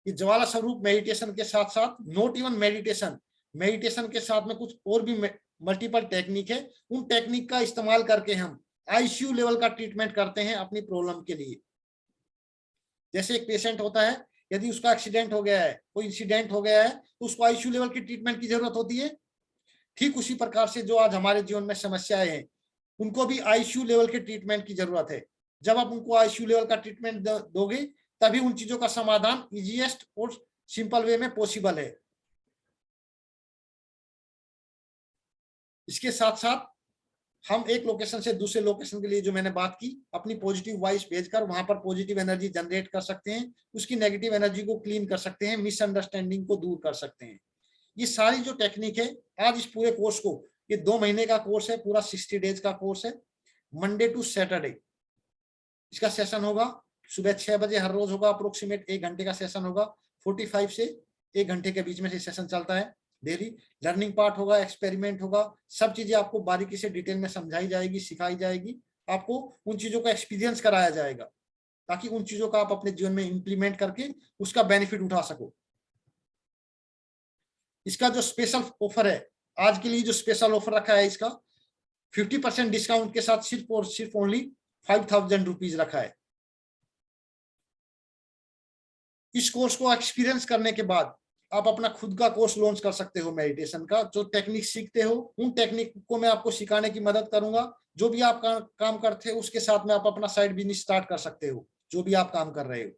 C: ये ज्वाला स्वरूप मेडिटेशन के साथ साथ, नॉट इवन मेडिटेशन, मेडिटेशन के साथ में कुछ और भी मल्टीपल टेक्निक है। उन टेक्निक का इस्तेमाल करके हम आईसीयू लेवल का ट्रीटमेंट करते हैं अपनी प्रॉब्लम के लिए। जैसे एक पेशेंट होता है, यदि उसका एक्सीडेंट हो गया है, कोई इंसिडेंट हो गया है, तो उसको आईसीयू लेवल की ट्रीटमेंट की जरूरत होती है। ठीक उसी प्रकार से जो आज हमारे जीवन में समस्याएं हैं, उनको भी आईसीयू लेवल के ट्रीटमेंट की जरूरत है। जब आप उनको आईसीयू लेवल का ट्रीटमेंट दोगे, तभी उन चीजों का समाधान इजीएस्ट और सिंपल वे में पॉसिबल है। इसके साथ साथ हम एक लोकेशन से दूसरे लोकेशन के लिए, जो मैंने बात की, अपनी पॉजिटिव वाइब्स भेजकर वहां पर पॉजिटिव एनर्जी जनरेट कर सकते हैं, उसकी नेगेटिव एनर्जी को क्लीन कर सकते हैं, मिसअंडरस्टैंडिंग को दूर कर सकते हैं। ये सारी जो टेक्निक है, आज इस पूरे कोर्स को, ये 2 महीने का कोर्स है, पूरा 60 डेज का कोर्स है, मंडे टू सैटरडे इसका सेशन होगा। सुबह 6 बजे हर रोज होगा, अप्रोक्सीमेट 1 घंटे का सेशन होगा, 45 से 1 घंटे के बीच में से सेशन चलता है डेली। लर्निंग पार्ट होगा, एक्सपेरिमेंट होगा, सब चीजें आपको बारीकी से डिटेल में समझाई जाएगी, सिखाई जाएगी, आपको उन चीजों का एक्सपीरियंस कराया जाएगा, ताकि उन चीजों का आप अपने जीवन में इंप्लीमेंट करके उसका बेनिफिट उठा सको। इसका जो स्पेशल ऑफर है, आज के लिए जो स्पेशल ऑफर रखा है, इसका 50% डिस्काउंट के साथ सिर्फ और सिर्फ ओनली 5000 रुपीज रखा है। इस कोर्स को एक्सपीरियंस करने के बाद आप अपना खुद का कोर्स लॉन्च कर सकते हो मेडिटेशन का। जो टेक्निक सीखते हो, उन टेक्निक को मैं आपको सिखाने की मदद करूंगा। जो भी आप काम करते हो, उसके साथ में आप अपना साइड बिजनेस स्टार्ट कर सकते हो। जो भी आप काम कर रहे हो,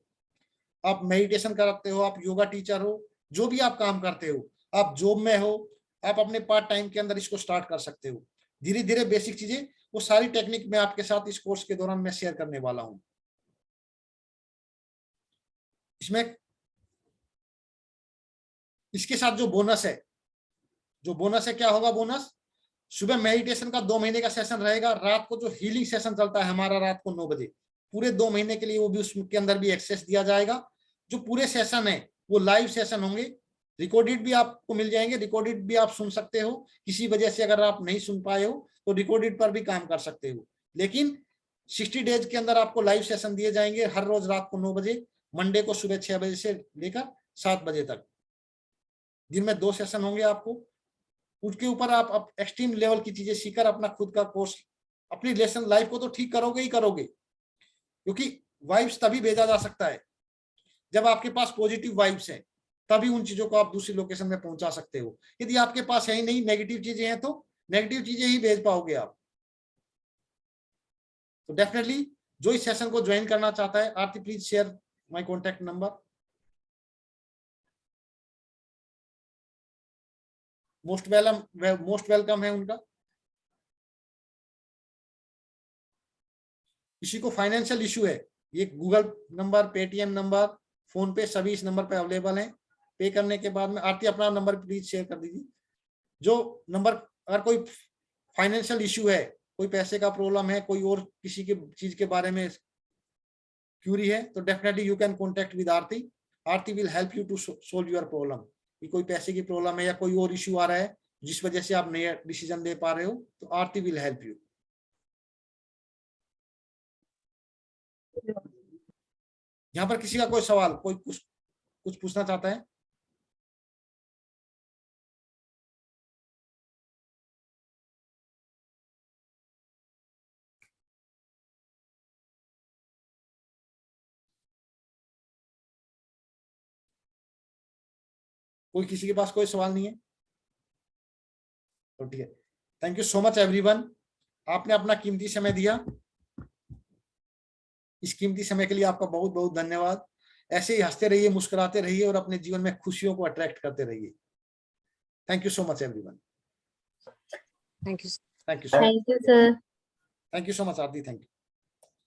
C: आप मेडिटेशन करते हो, आप योगा टीचर हो, जो भी आप काम करते हो, आप जॉब में हो, आप अपने पार्ट टाइम के अंदर इसको स्टार्ट कर सकते हो। धीरे धीरे बेसिक चीजें, वो सारी टेक्निक मैं आपके साथ इस कोर्स के दौरान मैं शेयर करने वाला हूं। इसमें इसके साथ जो बोनस है, क्या होगा बोनस? सुबह मेडिटेशन का 2 महीने का सेशन रहेगा, रात को जो हीलिंग सेशन चलता है हमारा रात को 9 बजे, पूरे 2 महीने के लिए वो भी उसके अंदर भी एक्सेस दिया जाएगा। जो पूरे सेशन है वो लाइव सेशन होंगे, रिकॉर्डेड भी आपको मिल जाएंगे, रिकॉर्डेड भी आप सुन सकते हो। किसी वजह से अगर आप नहीं सुन पाए हो तो रिकॉर्डेड पर भी काम कर सकते हो। लेकिन 60 डेज के अंदर आपको लाइव सेशन दिए जाएंगे हर रोज रात को 9 बजे, मंडे को सुबह 6 बजे से लेकर 7 बजे तक। दिन में 2 सेशन होंगे आपको। उसके ऊपर आप एक्सट्रीम लेवल की चीजें सीखकर अपना खुद का कोर्स, अपनी रिलेशन लाइफ को तो ठीक करोगे ही करोगे, क्योंकि वाइब्स तभी भेजा जा सकता है जब आपके पास पॉजिटिव वाइब्स हैं, तभी उन चीजों को आप दूसरी लोकेशन में पहुंचा सकते हो। यदि आपके पास है ही नहीं, नेगेटिव चीजें हैं, तो नेगेटिव चीजें ही भेज पाओगे आप। तो डेफिनेटली जो इस सेशन को ज्वाइन करना चाहता है, Aarti please share my contact number. Most welcome है उनका। किसी को फाइनेंशियल इशू है, ये Google number, Paytm number, PhonePe सभी इस नंबर पे अवेलेबल हैं। पे करने के बाद में आरती अपना नंबर प्लीज शेयर कर दीजिए। जो नंबर, अगर कोई फाइनेंशियल इशू है, कोई पैसे का प्रॉब्लम है, कोई और किसी के चीज के बारे में क्यूरी है, तो definitely you can contact with Aarti. Aarti will help you to solve your problem. कि कोई पैसे की प्रॉब्लम है या कोई और इशू आ रहा है जिस वजह से आप नया डिसीजन ले पा रहे हो, तो आरती विल हेल्प यू। यहाँ पर किसी का कोई सवाल, कोई कुछ पूछना चाहता है? कोई किसी के पास कोई सवाल नहीं है तो ठीक है। Thank you so much everyone, आपने अपना कीमती समय दिया। इस कीमती समय के लिए आपका बहुत बहुत धन्यवाद। ऐसे ही हंसते रहिए, मुस्कुराते रहिए और अपने जीवन में खुशियों को अट्रैक्ट करते रहिए। Thank you so much everyone.
G: Thank you.
C: Thank you
B: Thank you, sir.
C: Thank you so much Aarti, thank you.